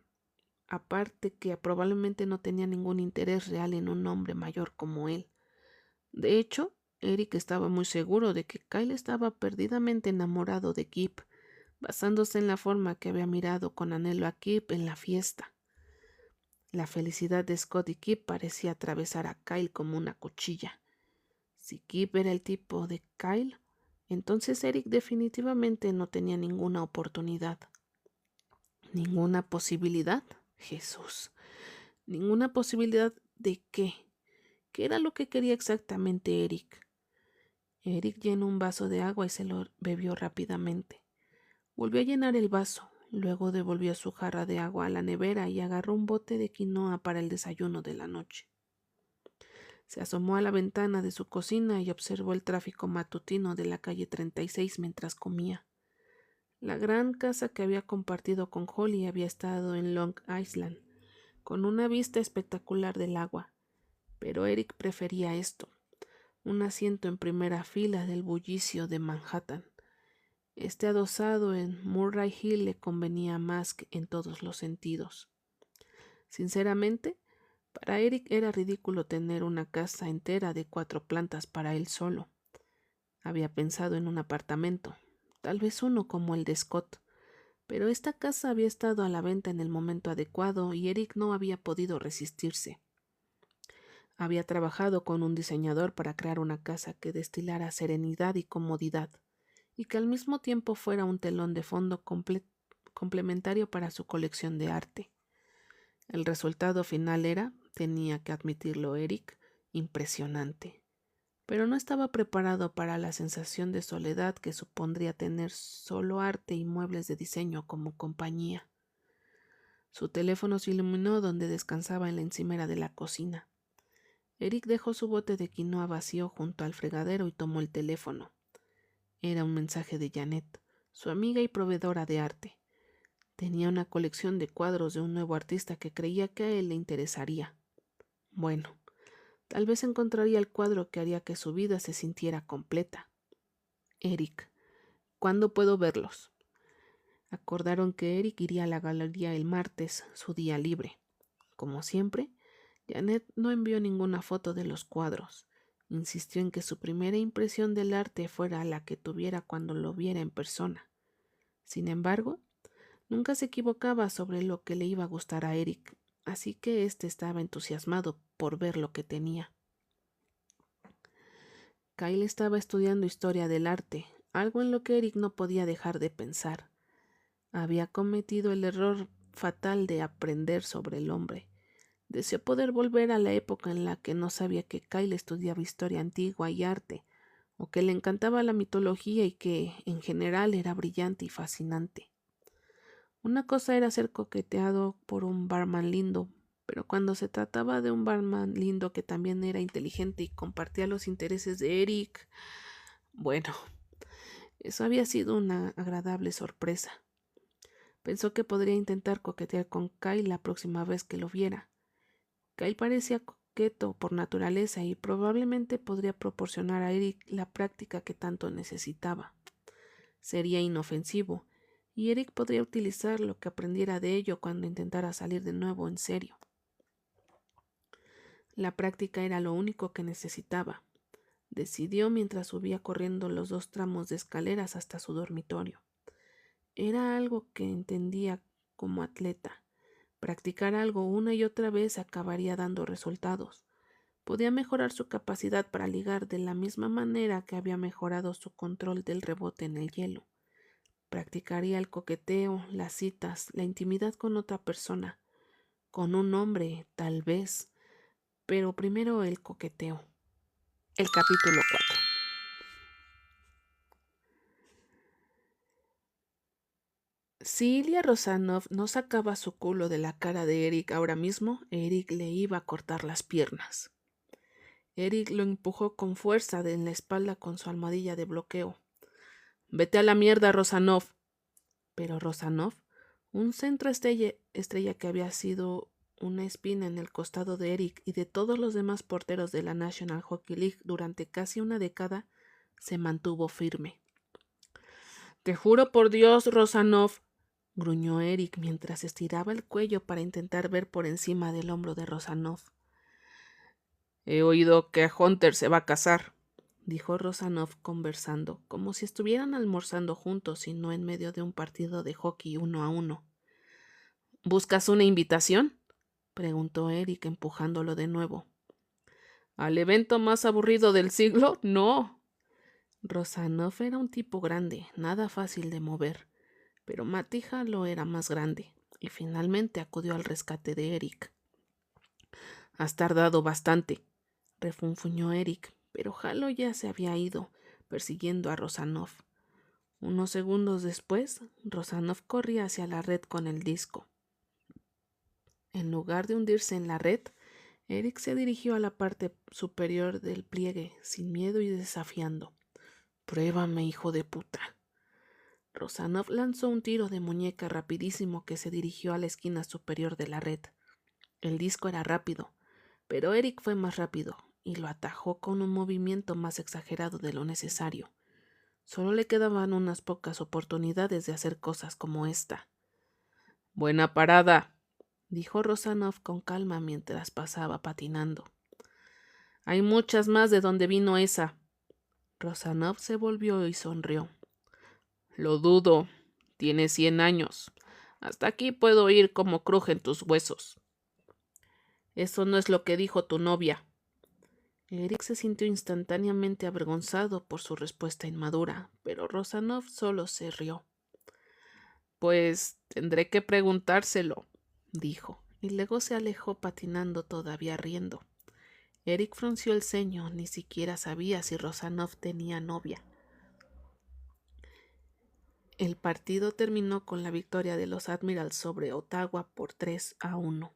aparte que probablemente no tenía ningún interés real en un hombre mayor como él. De hecho, Eric estaba muy seguro de que Kyle estaba perdidamente enamorado de Kip, basándose en la forma que había mirado con anhelo a Kip en la fiesta. La felicidad de Scott y Kip parecía atravesar a Kyle como una cuchilla. Si Kip era el tipo de Kyle, entonces Eric definitivamente no tenía ninguna oportunidad. ¿Ninguna posibilidad? Jesús. ¿Ninguna posibilidad de qué? ¿Qué era lo que quería exactamente Eric? Eric llenó un vaso de agua y se lo bebió rápidamente. Volvió a llenar el vaso, luego devolvió su jarra de agua a la nevera y agarró un bote de quinoa para el desayuno de la noche. Se asomó a la ventana de su cocina y observó el tráfico matutino de la calle 36 mientras comía. La gran casa que había compartido con Holly había estado en Long Island, con una vista espectacular del agua, pero Eric prefería esto, un asiento en primera fila del bullicio de Manhattan. Este adosado en Murray Hill le convenía más que en todos los sentidos. Sinceramente, para Eric era ridículo tener una casa entera de 4 plantas para él solo. Había pensado en un apartamento, tal vez uno como el de Scott, pero esta casa había estado a la venta en el momento adecuado y Eric no había podido resistirse. Había trabajado con un diseñador para crear una casa que destilara serenidad y comodidad, y que al mismo tiempo fuera un telón de fondo complementario para su colección de arte. El resultado final era, tenía que admitirlo Eric, impresionante. Pero no estaba preparado para la sensación de soledad que supondría tener solo arte y muebles de diseño como compañía. Su teléfono se iluminó donde descansaba en la encimera de la cocina. Eric dejó su bote de quinoa vacío junto al fregadero y tomó el teléfono. Era un mensaje de Janet, su amiga y proveedora de arte. Tenía una colección de cuadros de un nuevo artista que creía que a él le interesaría. Bueno, tal vez encontraría el cuadro que haría que su vida se sintiera completa. Eric, ¿cuándo puedo verlos? Acordaron que Eric iría a la galería el martes, su día libre. Como siempre, Janet no envió ninguna foto de los cuadros. Insistió en que su primera impresión del arte fuera la que tuviera cuando lo viera en persona. Sin embargo, nunca se equivocaba sobre lo que le iba a gustar a Eric, así que éste estaba entusiasmado por ver lo que tenía. Kyle estaba estudiando historia del arte, algo en lo que Eric no podía dejar de pensar. Había cometido el error fatal de aprender sobre el hombre. Deseó poder volver a la época en la que no sabía que Kyle estudiaba historia antigua y arte, o que le encantaba la mitología y que, en general, era brillante y fascinante. Una cosa era ser coqueteado por un barman lindo, pero cuando se trataba de un barman lindo que también era inteligente y compartía los intereses de Eric, bueno, eso había sido una agradable sorpresa. Pensó que podría intentar coquetear con Kyle la próxima vez que lo viera. Kyle parecía coqueto por naturaleza y probablemente podría proporcionar a Eric la práctica que tanto necesitaba. Sería inofensivo, y Eric podría utilizar lo que aprendiera de ello cuando intentara salir de nuevo en serio. La práctica era lo único que necesitaba, decidió mientras subía corriendo los 2 tramos de escaleras hasta su dormitorio. Era algo que entendía como atleta. Practicar algo una y otra vez acabaría dando resultados. Podía mejorar su capacidad para ligar de la misma manera que había mejorado su control del rebote en el hielo. Practicaría el coqueteo, las citas, la intimidad con otra persona, con un hombre, tal vez, pero primero el coqueteo. El capítulo 4. Si Ilya Rosanov no sacaba su culo de la cara de Eric ahora mismo, Eric le iba a cortar las piernas. Eric lo empujó con fuerza en la espalda con su almohadilla de bloqueo. Vete a la mierda, Rosanov. Pero Rosanov, un centro estrella que había sido una espina en el costado de Eric y de todos los demás porteros de la National Hockey League durante casi una década, se mantuvo firme. Te juro por Dios, Rosanov, gruñó Eric mientras estiraba el cuello para intentar ver por encima del hombro de Rosanov. He oído que Hunter se va a casar, dijo Rosanov conversando, como si estuvieran almorzando juntos y no en medio de un partido de hockey 1-1. ¿Buscas una invitación?, preguntó Eric empujándolo de nuevo. ¿Al evento más aburrido del siglo? No. Rosanov era un tipo grande, nada fácil de mover, pero Matija lo era más grande, y finalmente acudió al rescate de Eric. Has tardado bastante, refunfuñó Eric, pero Halo ya se había ido, persiguiendo a Rosanov. Unos segundos después, Rosanov corría hacia la red con el disco. En lugar de hundirse en la red, Eric se dirigió a la parte superior del pliegue, sin miedo y desafiando. «Pruébame, hijo de puta». Rosanov lanzó un tiro de muñeca rapidísimo que se dirigió a la esquina superior de la red. El disco era rápido, pero Eric fue más rápido y lo atajó con un movimiento más exagerado de lo necesario. Solo le quedaban unas pocas oportunidades de hacer cosas como esta. «Buena parada», dijo Rosanov con calma mientras pasaba patinando. «Hay muchas más de donde vino esa». Rosanov se volvió y sonrió. «Lo dudo. Tienes 100 años. Hasta aquí puedo oír cómo crujen tus huesos». «Eso no es lo que dijo tu novia». Eric se sintió instantáneamente avergonzado por su respuesta inmadura, pero Rosanov solo se rió. «Pues tendré que preguntárselo», dijo, y luego se alejó patinando todavía riendo. Eric frunció el ceño, ni siquiera sabía si Rosanov tenía novia. El partido terminó con la victoria de los Admirals sobre Ottawa por 3-1.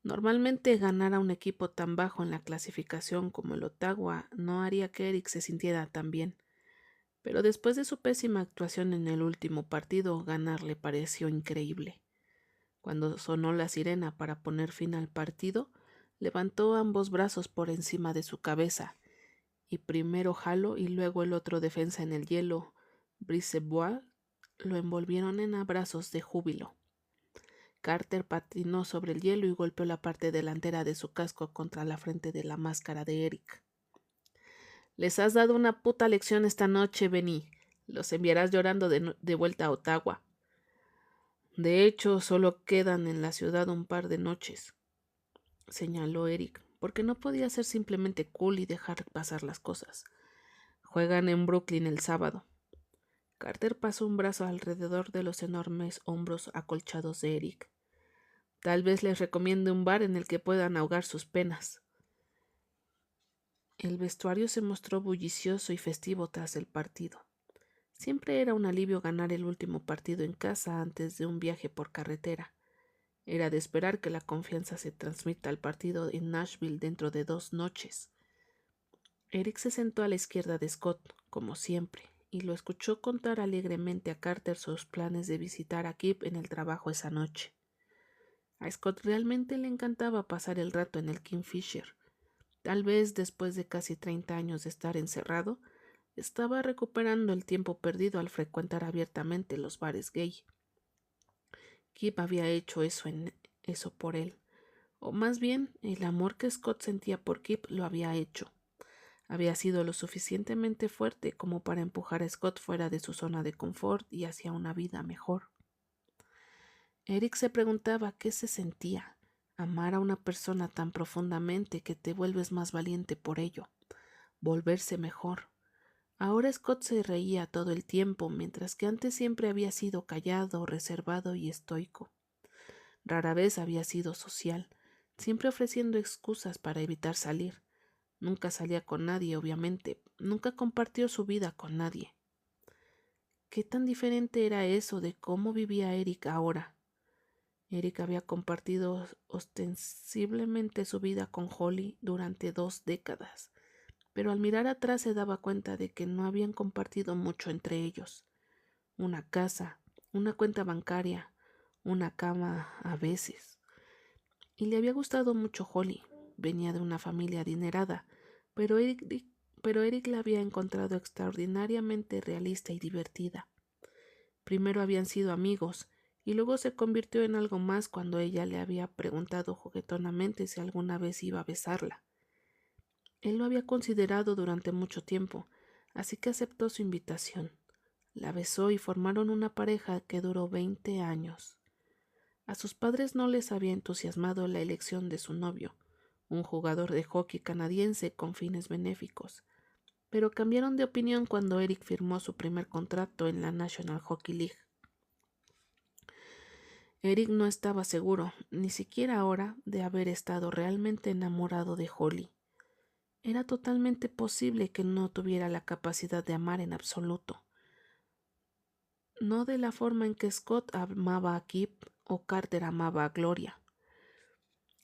Normalmente ganar a un equipo tan bajo en la clasificación como el Ottawa no haría que Eric se sintiera tan bien, pero después de su pésima actuación en el último partido, ganar le pareció increíble. Cuando sonó la sirena para poner fin al partido, levantó ambos brazos por encima de su cabeza, y primero Halo y luego el otro defensa en el hielo, Brisebois, lo envolvieron en abrazos de júbilo. Carter patinó sobre el hielo y golpeó la parte delantera de su casco contra la frente de la máscara de Eric. «Les has dado una puta lección esta noche, Benny. Los enviarás llorando de vuelta a Ottawa. De hecho, solo quedan en la ciudad un par de noches», señaló Eric, porque no podía ser simplemente cool y dejar pasar las cosas. «Juegan en Brooklyn el sábado». Carter pasó un brazo alrededor de los enormes hombros acolchados de Eric. «Tal vez les recomiende un bar en el que puedan ahogar sus penas». El vestuario se mostró bullicioso y festivo tras el partido. Siempre era un alivio ganar el último partido en casa antes de un viaje por carretera. Era de esperar que la confianza se transmita al partido en Nashville dentro de 2 noches. Eric se sentó a la izquierda de Scott, como siempre, y lo escuchó contar alegremente a Carter sus planes de visitar a Kip en el trabajo esa noche. A Scott realmente le encantaba pasar el rato en el Kingfisher. Tal vez después de casi 30 años de estar encerrado, estaba recuperando el tiempo perdido al frecuentar abiertamente los bares gay. Kip había hecho eso por él, o más bien el amor que Scott sentía por Kip lo había hecho. Había sido lo suficientemente fuerte como para empujar a Scott fuera de su zona de confort y hacia una vida mejor. Eric se preguntaba qué se sentía, amar a una persona tan profundamente que te vuelves más valiente por ello, volverse mejor. Ahora Scott se reía todo el tiempo, mientras que antes siempre había sido callado, reservado y estoico. Rara vez había sido social, siempre ofreciendo excusas para evitar salir. Nunca salía con nadie, obviamente, nunca compartió su vida con nadie. ¿Qué tan diferente era eso de cómo vivía Eric ahora? Eric había compartido ostensiblemente su vida con Holly durante 2 décadas, pero al mirar atrás se daba cuenta de que no habían compartido mucho entre ellos. Una casa, una cuenta bancaria, una cama a veces. Y le había gustado mucho Holly. Venía de una familia adinerada, pero Eric la había encontrado extraordinariamente realista y divertida. Primero habían sido amigos, y luego se convirtió en algo más cuando ella le había preguntado juguetonamente si alguna vez iba a besarla. Él lo había considerado durante mucho tiempo, así que aceptó su invitación. La besó y formaron una pareja que duró 20 años. A sus padres no les había entusiasmado la elección de su novio, un jugador de hockey canadiense con fines benéficos, pero cambiaron de opinión cuando Eric firmó su primer contrato en la National Hockey League. Eric no estaba seguro, ni siquiera ahora, de haber estado realmente enamorado de Holly. Era totalmente posible que no tuviera la capacidad de amar en absoluto. No de la forma en que Scott amaba a Kip o Carter amaba a Gloria.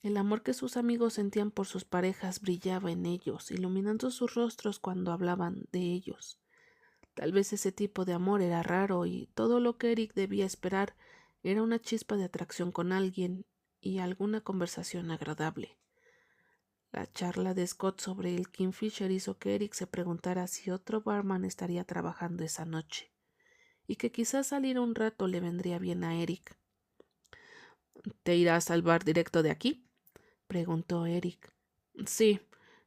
El amor que sus amigos sentían por sus parejas brillaba en ellos, iluminando sus rostros cuando hablaban de ellos. Tal vez ese tipo de amor era raro y todo lo que Eric debía esperar era una chispa de atracción con alguien y alguna conversación agradable. La charla de Scott sobre el Kingfisher hizo que Eric se preguntara si otro barman estaría trabajando esa noche, y que quizás salir un rato le vendría bien a Eric. ¿Te irás al bar directo de aquí?, preguntó Eric. Sí,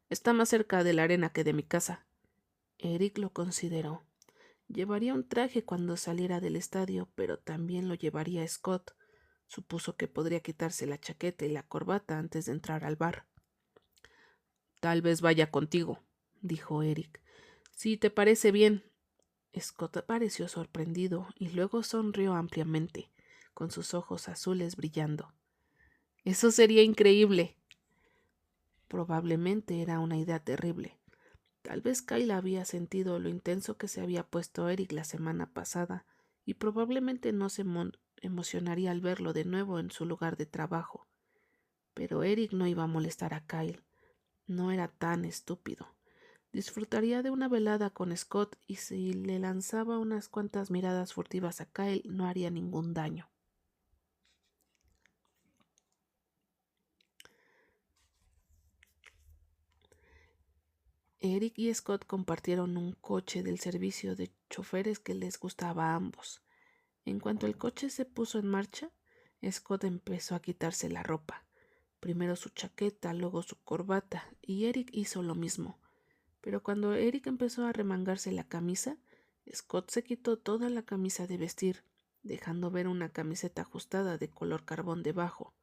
está más cerca de la arena que de mi casa. Eric lo consideró. Llevaría un traje cuando saliera del estadio, pero también lo llevaría Scott. Supuso que podría quitarse la chaqueta y la corbata antes de entrar al bar. Tal vez vaya contigo, dijo Eric. Si te parece bien. Scott pareció sorprendido y luego sonrió ampliamente, con sus ojos azules brillando. Eso sería increíble. Probablemente era una idea terrible. Tal vez Kyle había sentido lo intenso que se había puesto Eric la semana pasada y probablemente no se emocionaría al verlo de nuevo en su lugar de trabajo. Pero Eric no iba a molestar a Kyle. No era tan estúpido. Disfrutaría de una velada con Scott y si le lanzaba unas cuantas miradas furtivas a Kyle no haría ningún daño. Eric y Scott compartieron un coche del servicio de choferes que les gustaba a ambos. En cuanto el coche se puso en marcha, Scott empezó a quitarse la ropa. Primero su chaqueta, luego su corbata, y Eric hizo lo mismo. Pero cuando Eric empezó a remangarse la camisa, Scott se quitó toda la camisa de vestir, dejando ver una camiseta ajustada de color carbón debajo.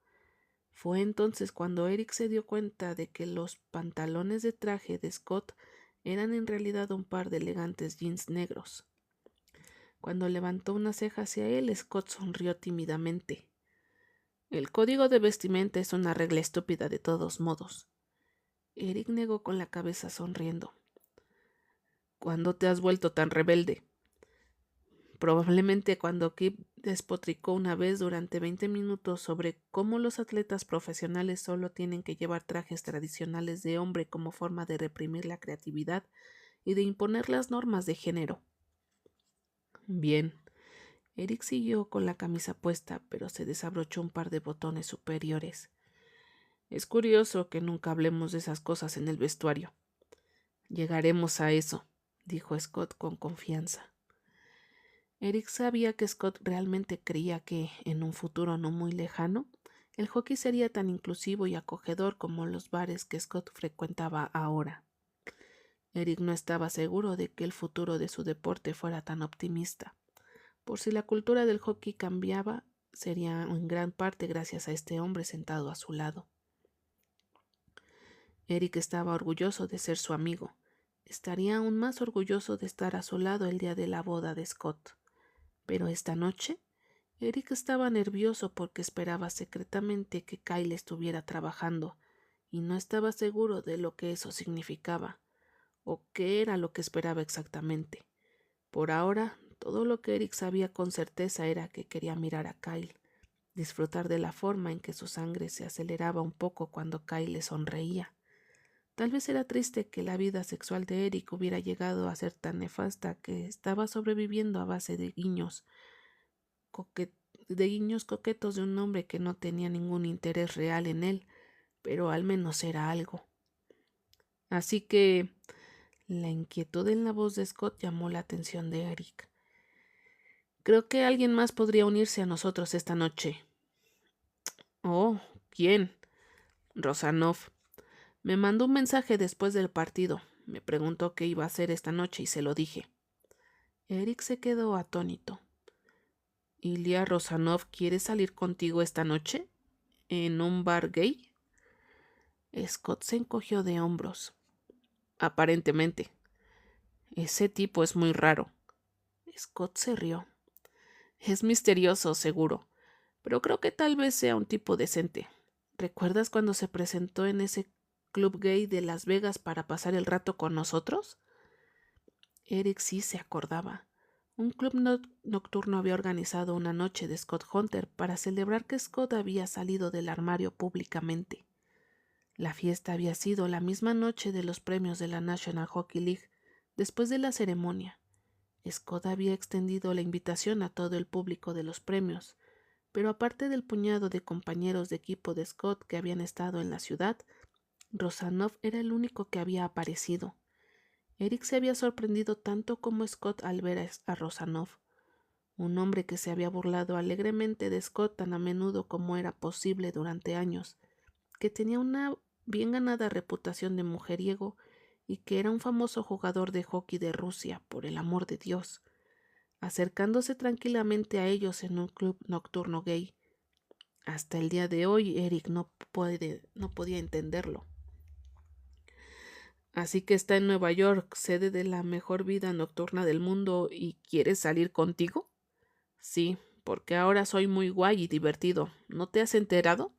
Fue entonces cuando Eric se dio cuenta de que los pantalones de traje de Scott eran en realidad un par de elegantes jeans negros. Cuando levantó una ceja hacia él, Scott sonrió tímidamente. El código de vestimenta es una regla estúpida de todos modos. Eric negó con la cabeza sonriendo. ¿Cuándo te has vuelto tan rebelde? Probablemente cuando Kip despotricó una vez durante 20 minutos sobre cómo los atletas profesionales solo tienen que llevar trajes tradicionales de hombre como forma de reprimir la creatividad y de imponer las normas de género. Bien. Eric siguió con la camisa puesta, pero se desabrochó un par de botones superiores. Es curioso que nunca hablemos de esas cosas en el vestuario. Llegaremos a eso, dijo Scott con confianza. Eric sabía que Scott realmente creía que, en un futuro no muy lejano, el hockey sería tan inclusivo y acogedor como los bares que Scott frecuentaba ahora. Eric no estaba seguro de que el futuro de su deporte fuera tan optimista. Por si la cultura del hockey cambiaba, sería en gran parte gracias a este hombre sentado a su lado. Eric estaba orgulloso de ser su amigo. Estaría aún más orgulloso de estar a su lado el día de la boda de Scott. Pero esta noche, Eric estaba nervioso porque esperaba secretamente que Kyle estuviera trabajando y no estaba seguro de lo que eso significaba o qué era lo que esperaba exactamente. Por ahora, todo lo que Eric sabía con certeza era que quería mirar a Kyle, disfrutar de la forma en que su sangre se aceleraba un poco cuando Kyle le sonreía. Tal vez era triste que la vida sexual de Eric hubiera llegado a ser tan nefasta que estaba sobreviviendo a base coque- de guiños coquetos de un hombre que no tenía ningún interés real en él, pero al menos era algo. Así que la inquietud en la voz de Scott llamó la atención de Eric. Creo que alguien más podría unirse a nosotros esta noche. Oh, ¿quién? Rosanov. Me mandó un mensaje después del partido. Me preguntó qué iba a hacer esta noche y se lo dije. Eric se quedó atónito. ¿Ilya Rosanov quiere salir contigo esta noche? ¿En un bar gay? Scott se encogió de hombros. Aparentemente. Ese tipo es muy raro. Scott se rió. Es misterioso, seguro, pero creo que tal vez sea un tipo decente. ¿Recuerdas cuando se presentó en ese club gay de Las Vegas para pasar el rato con nosotros? Eric sí se acordaba. Un club nocturno había organizado una noche de Scott Hunter para celebrar que Scott había salido del armario públicamente. La fiesta había sido la misma noche de los premios de la National Hockey League. Después de la ceremonia, Scott había extendido la invitación a todo el público de los premios, pero aparte del puñado de compañeros de equipo de Scott que habían estado en la ciudad, Rosanov era el único que había aparecido. Eric se había sorprendido tanto como Scott al ver a Rosanov, un hombre que se había burlado alegremente de Scott tan a menudo como era posible durante años, que tenía una bien ganada reputación de mujeriego y que era un famoso jugador de hockey de Rusia, por el amor de Dios, acercándose tranquilamente a ellos en un club nocturno gay. Hasta el día de hoy Eric no podía entenderlo. Así que está en Nueva York, sede de la mejor vida nocturna del mundo, y quiere salir contigo. Sí, porque ahora soy muy guay y divertido. ¿No te has enterado?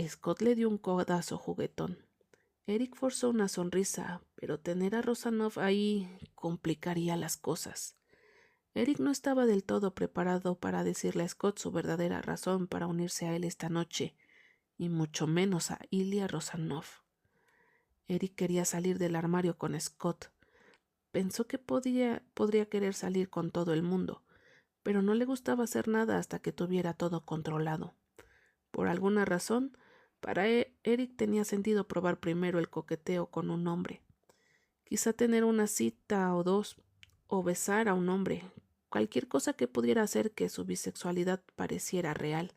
Scott le dio un codazo juguetón. Eric forzó una sonrisa, pero tener a Rosanov ahí complicaría las cosas. Eric no estaba del todo preparado para decirle a Scott su verdadera razón para unirse a él esta noche, y mucho menos a Ilya Rosanov. Eric quería salir del armario con Scott. Pensó que podría querer salir con todo el mundo, pero no le gustaba hacer nada hasta que tuviera todo controlado. Por alguna razón, para Eric tenía sentido probar primero el coqueteo con un hombre. Quizá tener una cita o dos, o besar a un hombre, cualquier cosa que pudiera hacer que su bisexualidad pareciera real.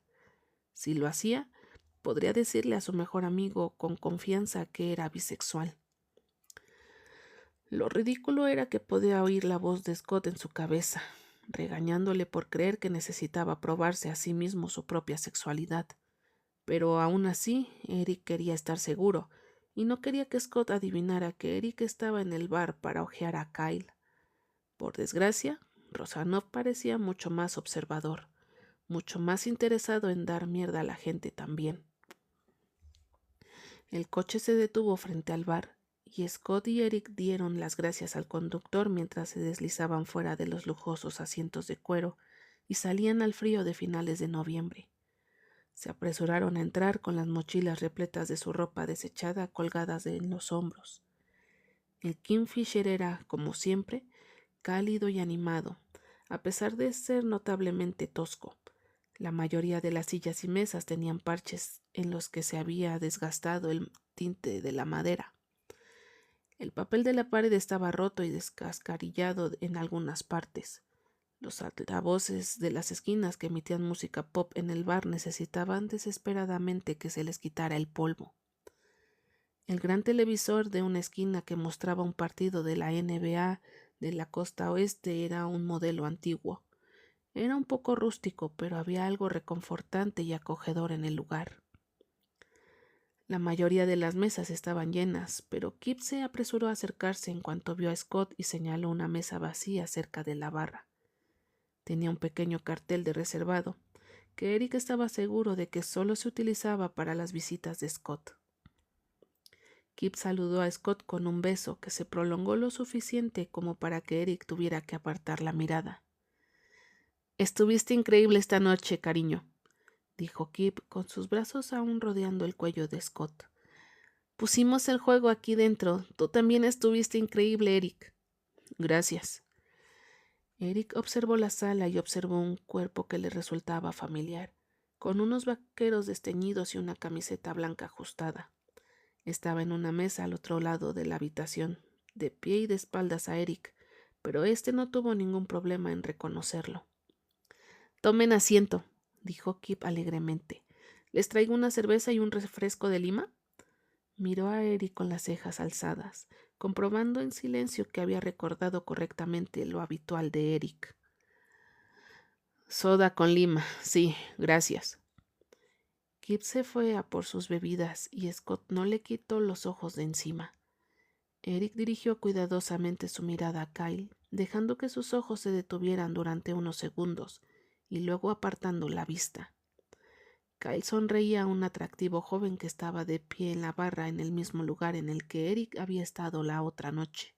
Si lo hacía, podría decirle a su mejor amigo con confianza que era bisexual. Lo ridículo era que podía oír la voz de Scott en su cabeza, regañándole por creer que necesitaba probarse a sí mismo su propia sexualidad. Pero aún así, Eric quería estar seguro, y no quería que Scott adivinara que Eric estaba en el bar para ojear a Kyle. Por desgracia, Rosanov parecía mucho más observador, mucho más interesado en dar mierda a la gente también. El coche se detuvo frente al bar, y Scott y Eric dieron las gracias al conductor mientras se deslizaban fuera de los lujosos asientos de cuero y salían al frío de finales de noviembre. Se apresuraron a entrar con las mochilas repletas de su ropa desechada colgadas en los hombros. El Kingfisher era, como siempre, cálido y animado, a pesar de ser notablemente tosco. La mayoría de las sillas y mesas tenían parches en los que se había desgastado el tinte de la madera. El papel de la pared estaba roto y descascarillado en algunas partes. Los altavoces de las esquinas que emitían música pop en el bar necesitaban desesperadamente que se les quitara el polvo. El gran televisor de una esquina que mostraba un partido de la NBA de la costa oeste era un modelo antiguo. Era un poco rústico, pero había algo reconfortante y acogedor en el lugar. La mayoría de las mesas estaban llenas, pero Kip se apresuró a acercarse en cuanto vio a Scott y señaló una mesa vacía cerca de la barra. Tenía un pequeño cartel de reservado, que Eric estaba seguro de que solo se utilizaba para las visitas de Scott. Kip saludó a Scott con un beso que se prolongó lo suficiente como para que Eric tuviera que apartar la mirada. «Estuviste increíble esta noche, cariño», dijo Kip con sus brazos aún rodeando el cuello de Scott. Pusimos el juego aquí dentro. Tú también estuviste increíble, Eric. Gracias. Eric observó la sala y observó un cuerpo que le resultaba familiar, con unos vaqueros desteñidos y una camiseta blanca ajustada. Estaba en una mesa al otro lado de la habitación, de pie y de espaldas a Eric, pero éste no tuvo ningún problema en reconocerlo. Tomen asiento, dijo Kip alegremente. ¿Les traigo una cerveza y un refresco de lima? Miró a Eric con las cejas alzadas, comprobando en silencio que había recordado correctamente lo habitual de Eric. Soda con lima, sí, gracias. Kip se fue a por sus bebidas y Scott no le quitó los ojos de encima. Eric dirigió cuidadosamente su mirada a Kyle, dejando que sus ojos se detuvieran durante unos segundos y luego apartando la vista. Kyle sonreía a un atractivo joven que estaba de pie en la barra en el mismo lugar en el que Eric había estado la otra noche.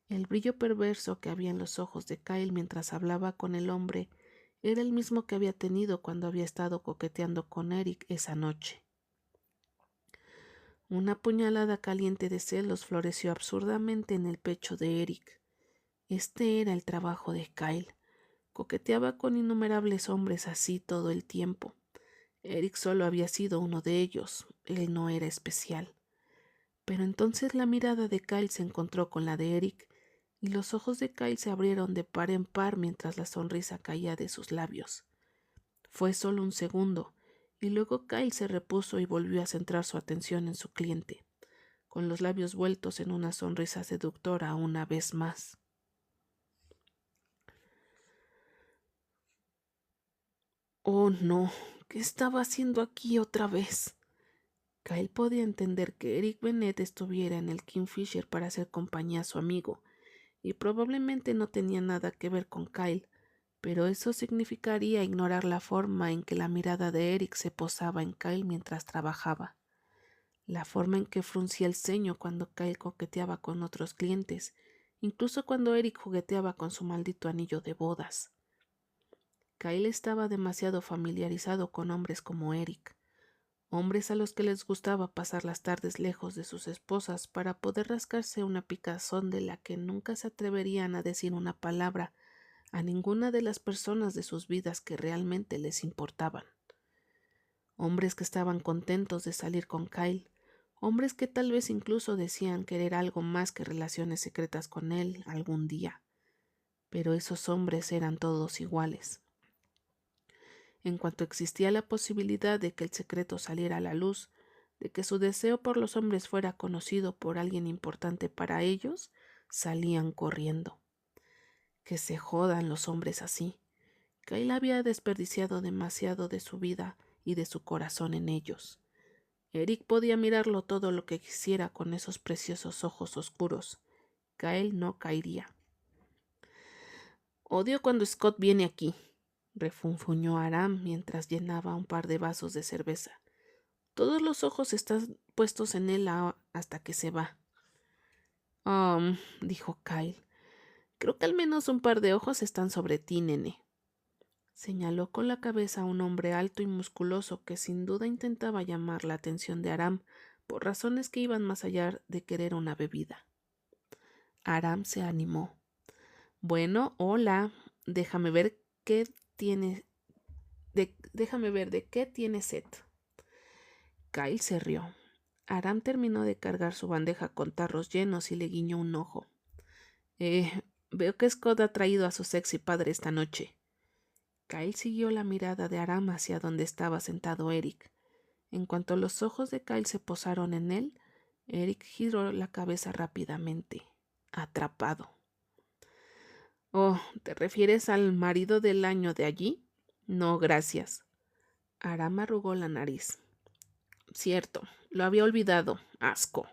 El brillo perverso que había en los ojos de Kyle mientras hablaba con el hombre era el mismo que había tenido cuando había estado coqueteando con Eric esa noche. Una puñalada caliente de celos floreció absurdamente en el pecho de Eric. Este era el trabajo de Kyle. Coqueteaba con innumerables hombres así todo el tiempo. Eric solo había sido uno de ellos. Él no era especial. Pero entonces la mirada de Kyle se encontró con la de Eric y los ojos de Kyle se abrieron de par en par mientras la sonrisa caía de sus labios. Fue solo un segundo, y luego Kyle se repuso y volvió a centrar su atención en su cliente, con los labios vueltos en una sonrisa seductora una vez más. Oh, no, ¿qué estaba haciendo aquí otra vez? Kyle podía entender que Eric Bennett estuviera en el Kingfisher para hacer compañía a su amigo, y probablemente no tenía nada que ver con Kyle, pero eso significaría ignorar la forma en que la mirada de Eric se posaba en Kyle mientras trabajaba, la forma en que fruncía el ceño cuando Kyle coqueteaba con otros clientes, incluso cuando Eric jugueteaba con su maldito anillo de bodas. Kyle estaba demasiado familiarizado con hombres como Eric, hombres a los que les gustaba pasar las tardes lejos de sus esposas para poder rascarse una picazón de la que nunca se atreverían a decir una palabra a ninguna de las personas de sus vidas que realmente les importaban. Hombres que estaban contentos de salir con Kyle, hombres que tal vez incluso decían querer algo más que relaciones secretas con él algún día. Pero esos hombres eran todos iguales. En cuanto existía la posibilidad de que el secreto saliera a la luz, de que su deseo por los hombres fuera conocido por alguien importante para ellos, salían corriendo. Que se jodan los hombres así. Kyle había desperdiciado demasiado de su vida y de su corazón en ellos. Eric podía mirarlo todo lo que quisiera con esos preciosos ojos oscuros. Kyle no caería. Odio cuando Scott viene aquí, refunfuñó Aram mientras llenaba un par de vasos de cerveza. Todos los ojos están puestos en él hasta que se va. Dijo Kyle. Creo que al menos un par de ojos están sobre ti, nene. Señaló con la cabeza a un hombre alto y musculoso que sin duda intentaba llamar la atención de Aram por razones que iban más allá de querer una bebida. Aram se animó. Bueno, hola, déjame ver de qué tiene sed. Kyle se rió. Aram terminó de cargar su bandeja con tarros llenos y le guiñó un ojo. Veo que Scott ha traído a su sexy padre esta noche. Kyle siguió la mirada de Aram hacia donde estaba sentado Eric. En cuanto los ojos de Kyle se posaron en él, Eric giró la cabeza rápidamente, atrapado. Oh, ¿te refieres al marido del año de allí? No, gracias. Aram arrugó la nariz. Cierto, lo había olvidado. Asco.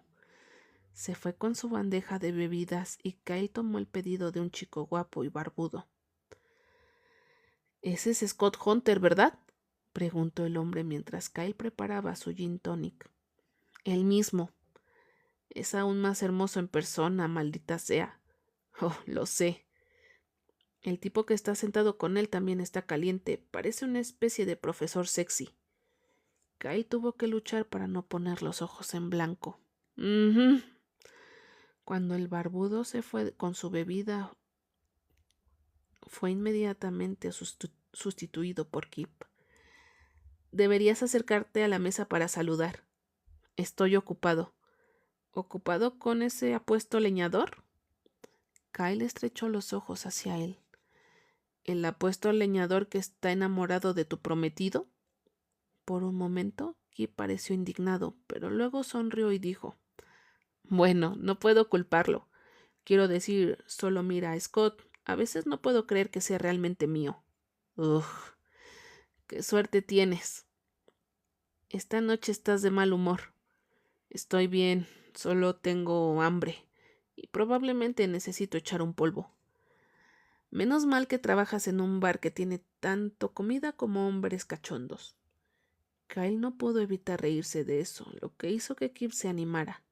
Se fue con su bandeja de bebidas y Kyle tomó el pedido de un chico guapo y barbudo. Ese es Scott Hunter, ¿verdad? Preguntó el hombre mientras Kyle preparaba su gin tonic. El mismo. Es aún más hermoso en persona, maldita sea. Oh, lo sé. El tipo que está sentado con él también está caliente. Parece una especie de profesor sexy. Kyle tuvo que luchar para no poner los ojos en blanco. Ujú. Cuando el barbudo se fue con su bebida, fue inmediatamente sustituido por Kip. Deberías acercarte a la mesa para saludar. Estoy ocupado. ¿Ocupado con ese apuesto leñador? Kyle estrechó los ojos hacia él. ¿El apuesto leñador que está enamorado de tu prometido? Por un momento, Kip pareció indignado, pero luego sonrió y dijo: Bueno, no puedo culparlo. Quiero decir, solo mira a Scott. A veces no puedo creer que sea realmente mío. Ugh, qué suerte tienes. Esta noche estás de mal humor. Estoy bien, solo tengo hambre y probablemente necesito echar un polvo. Menos mal que trabajas en un bar que tiene tanto comida como hombres cachondos. Kyle no pudo evitar reírse de eso, lo que hizo que Kip se animara.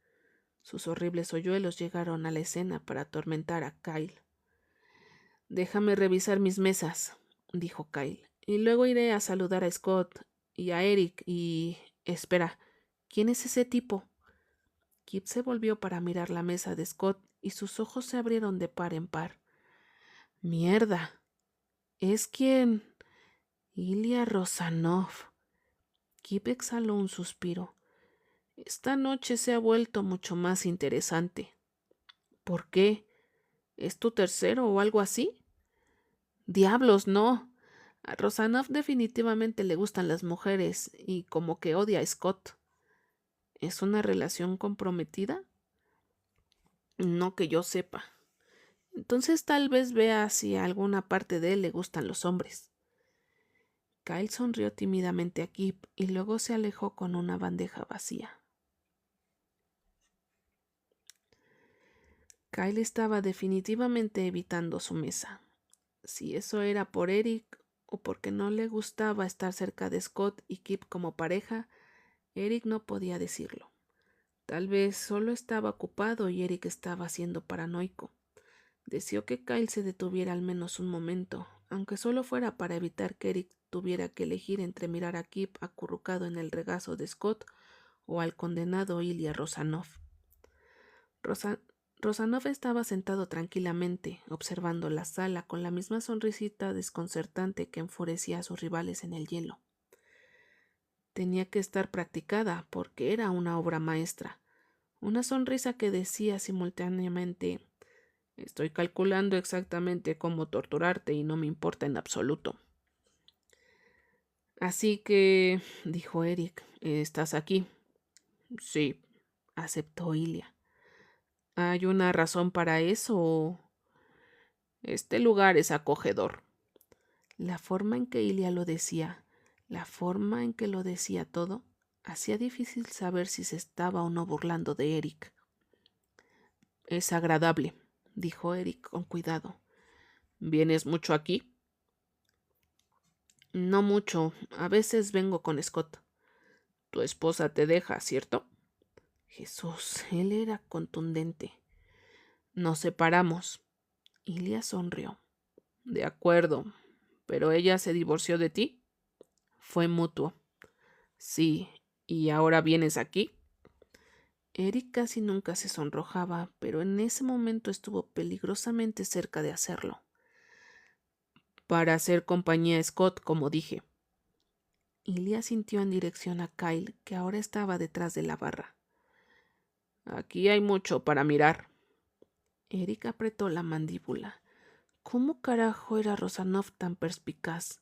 Sus horribles hoyuelos llegaron a la escena para atormentar a Kyle. Déjame revisar mis mesas, dijo Kyle, y luego iré a saludar a Scott y a Eric y... Espera, ¿quién es ese tipo? Kip se volvió para mirar la mesa de Scott y sus ojos se abrieron de par en par. ¡Mierda! ¿Es quien? Ilya Rosanov. Kip exhaló un suspiro. Esta noche se ha vuelto mucho más interesante. ¿Por qué? ¿Es tu tercero o algo así? Diablos, no. A Rosanov definitivamente le gustan las mujeres y como que odia a Scott. ¿Es una relación comprometida? No que yo sepa. Entonces tal vez vea si a alguna parte de él le gustan los hombres. Kyle sonrió tímidamente a Kip y luego se alejó con una bandeja vacía. Kyle estaba definitivamente evitando su mesa. Si eso era por Eric o porque no le gustaba estar cerca de Scott y Kip como pareja, Eric no podía decirlo. Tal vez solo estaba ocupado y Eric estaba siendo paranoico. Deseó que Kyle se detuviera al menos un momento, aunque solo fuera para evitar que Eric tuviera que elegir entre mirar a Kip acurrucado en el regazo de Scott o al condenado Ilya Rosanov. Rosanov estaba sentado tranquilamente, observando la sala con la misma sonrisita desconcertante que enfurecía a sus rivales en el hielo. Tenía que estar practicada porque era una obra maestra, una sonrisa que decía simultáneamente: estoy calculando exactamente cómo torturarte y no me importa en absoluto. Así que, dijo Eric, ¿estás aquí? Sí, aceptó Ilya. ¿Hay una razón para eso? Este lugar es acogedor. La forma en que Ilya lo decía, la forma en que lo decía todo, hacía difícil saber si se estaba o no burlando de Eric. Es agradable, dijo Eric con cuidado. ¿Vienes mucho aquí? No mucho. A veces vengo con Scott. Tu esposa te deja, ¿cierto? Jesús, él era contundente. Nos separamos. Ilya sonrió. De acuerdo. ¿Pero ella se divorció de ti? Fue mutuo. Sí. ¿Y ahora vienes aquí? Eric casi nunca se sonrojaba, pero en ese momento estuvo peligrosamente cerca de hacerlo. Para hacer compañía a Scott, como dije. Ilya sintió en dirección a Kyle, que ahora estaba detrás de la barra. Aquí hay mucho para mirar. Eric apretó la mandíbula. ¿Cómo carajo era Rosanov tan perspicaz?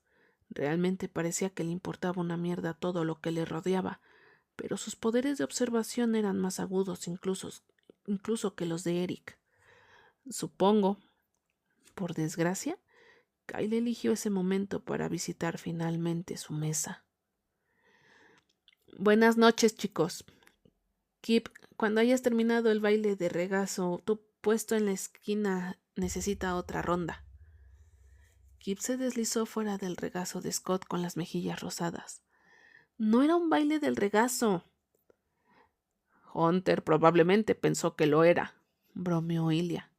Realmente parecía que le importaba una mierda todo lo que le rodeaba, pero sus poderes de observación eran más agudos incluso que los de Eric. Supongo. Por desgracia, Kyle eligió ese momento para visitar finalmente su mesa. Buenas noches, chicos. Kip, cuando hayas terminado el baile de regazo, tu puesto en la esquina necesita otra ronda. Kip se deslizó fuera del regazo de Scott con las mejillas rosadas. No era un baile del regazo. Hunter probablemente pensó que lo era, bromeó Ilya.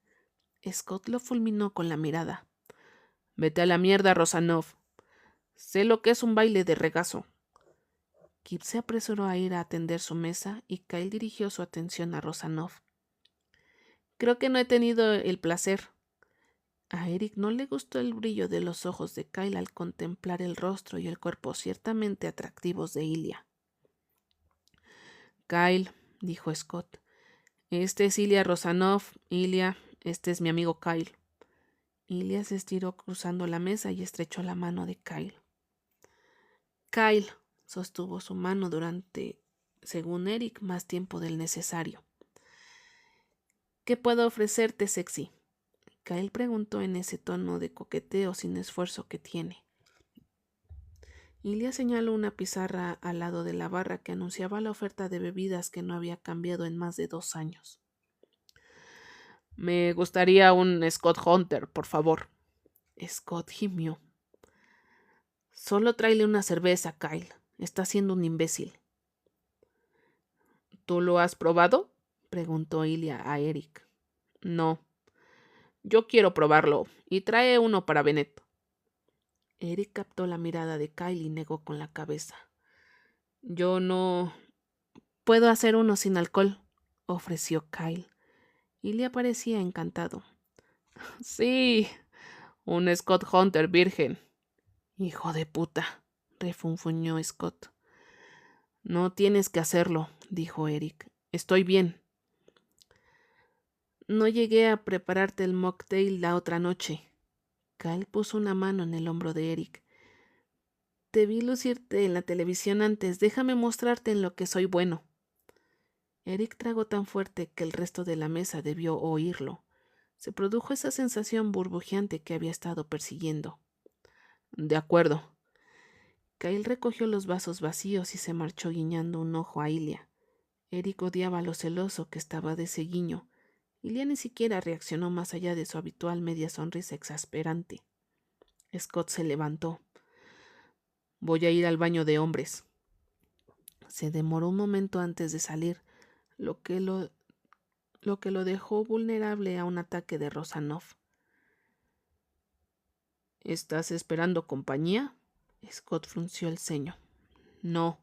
Scott lo fulminó con la mirada. Vete a la mierda, Rosanov. Sé lo que es un baile de regazo. Kip se apresuró a ir a atender su mesa y Kyle dirigió su atención a Rosanov. Creo que no he tenido el placer. A Eric no le gustó el brillo de los ojos de Kyle al contemplar el rostro y el cuerpo ciertamente atractivos de Ilya. Kyle, dijo Scott, este es Ilya Rosanov. Ilya, este es mi amigo Kyle. Ilya se estiró cruzando la mesa y estrechó la mano de Kyle. Kyle sostuvo su mano durante, según Eric, más tiempo del necesario. ¿Qué puedo ofrecerte, sexy? Kyle preguntó en ese tono de coqueteo sin esfuerzo que tiene. Ilya señaló una pizarra al lado de la barra que anunciaba la oferta de bebidas que no había cambiado en más de 2 años. Me gustaría un Scott Hunter, por favor. Scott gimió. Solo tráele una cerveza, Kyle. Está siendo un imbécil. ¿Tú lo has probado? Preguntó Ilya a Eric. No. Yo quiero probarlo, y trae uno para Bennett. Eric captó la mirada de Kyle y negó con la cabeza. Yo no... Puedo hacer uno sin alcohol, ofreció Kyle. Ilya parecía encantado. Sí, un Scott Hunter virgen. Hijo de puta, refunfuñó Scott. No tienes que hacerlo, dijo Eric. Estoy bien. No llegué a prepararte el mocktail la otra noche. Kyle puso una mano en el hombro de Eric. Te vi lucirte en la televisión antes. Déjame mostrarte en lo que soy bueno. Eric tragó tan fuerte que el resto de la mesa debió oírlo. Se produjo esa sensación burbujeante que había estado persiguiendo. De acuerdo. Kyle recogió los vasos vacíos y se marchó guiñando un ojo a Ilya. Eric odiaba lo celoso que estaba de ese guiño. Ilya ni siquiera reaccionó más allá de su habitual media sonrisa exasperante. Scott se levantó. Voy a ir al baño de hombres. Se demoró un momento antes de salir, lo que lo dejó vulnerable a un ataque de Rosanov. ¿Estás esperando compañía? Scott frunció el ceño. No.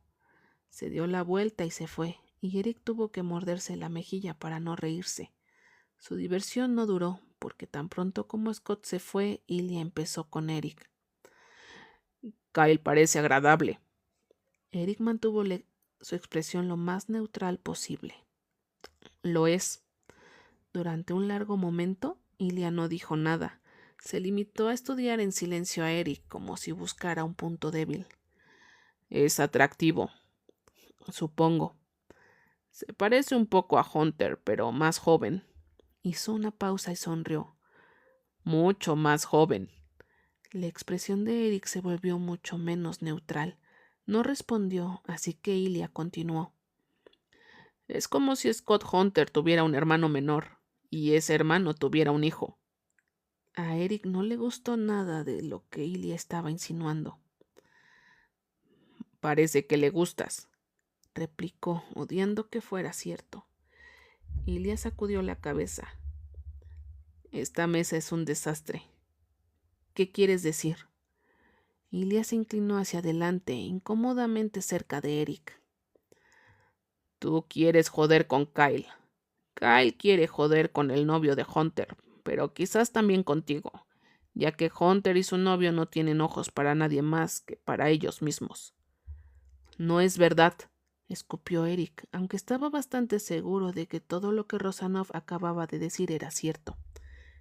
Se dio la vuelta y se fue, y Eric tuvo que morderse la mejilla para no reírse. Su diversión no duró, porque tan pronto como Scott se fue, Ilya empezó con Eric. Kyle parece agradable. Eric mantuvo su expresión lo más neutral posible. Lo es. Durante un largo momento, Ilya no dijo nada. Se limitó a estudiar en silencio a Eric, como si buscara un punto débil. Es atractivo, supongo. Se parece un poco a Hunter, pero más joven. Hizo una pausa y sonrió. Mucho más joven. La expresión de Eric se volvió mucho menos neutral. No respondió, así que Ilya continuó. Es como si Scott Hunter tuviera un hermano menor, y ese hermano tuviera un hijo. A Eric no le gustó nada de lo que Ilya estaba insinuando. Parece que le gustas, replicó, odiando que fuera cierto. Ilya sacudió la cabeza. Esta mesa es un desastre. ¿Qué quieres decir? Ilya se inclinó hacia adelante, incómodamente cerca de Eric. Tú quieres joder con Kyle. Kyle quiere joder con el novio de Hunter, pero quizás también contigo, ya que Hunter y su novio no tienen ojos para nadie más que para ellos mismos. No es verdad, escupió Eric, aunque estaba bastante seguro de que todo lo que Rosanov acababa de decir era cierto.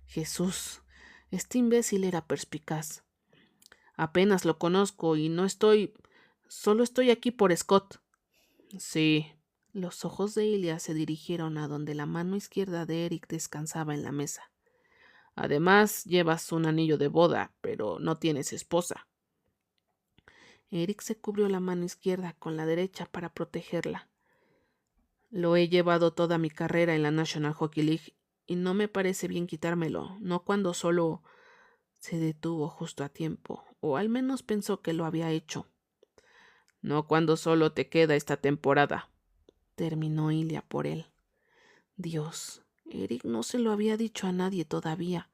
Jesús, este imbécil era perspicaz. Apenas lo conozco y solo estoy aquí por Scott. Sí. Los ojos de Ilya se dirigieron a donde la mano izquierda de Eric descansaba en la mesa. Además, llevas un anillo de boda, pero no tienes esposa. Eric se cubrió la mano izquierda con la derecha para protegerla. Lo he llevado toda mi carrera en la National Hockey League y no me parece bien quitármelo, no cuando solo... Se detuvo justo a tiempo, o al menos pensó que lo había hecho. No cuando solo te queda esta temporada, terminó Ilya por él. Dios, Eric no se lo había dicho a nadie todavía.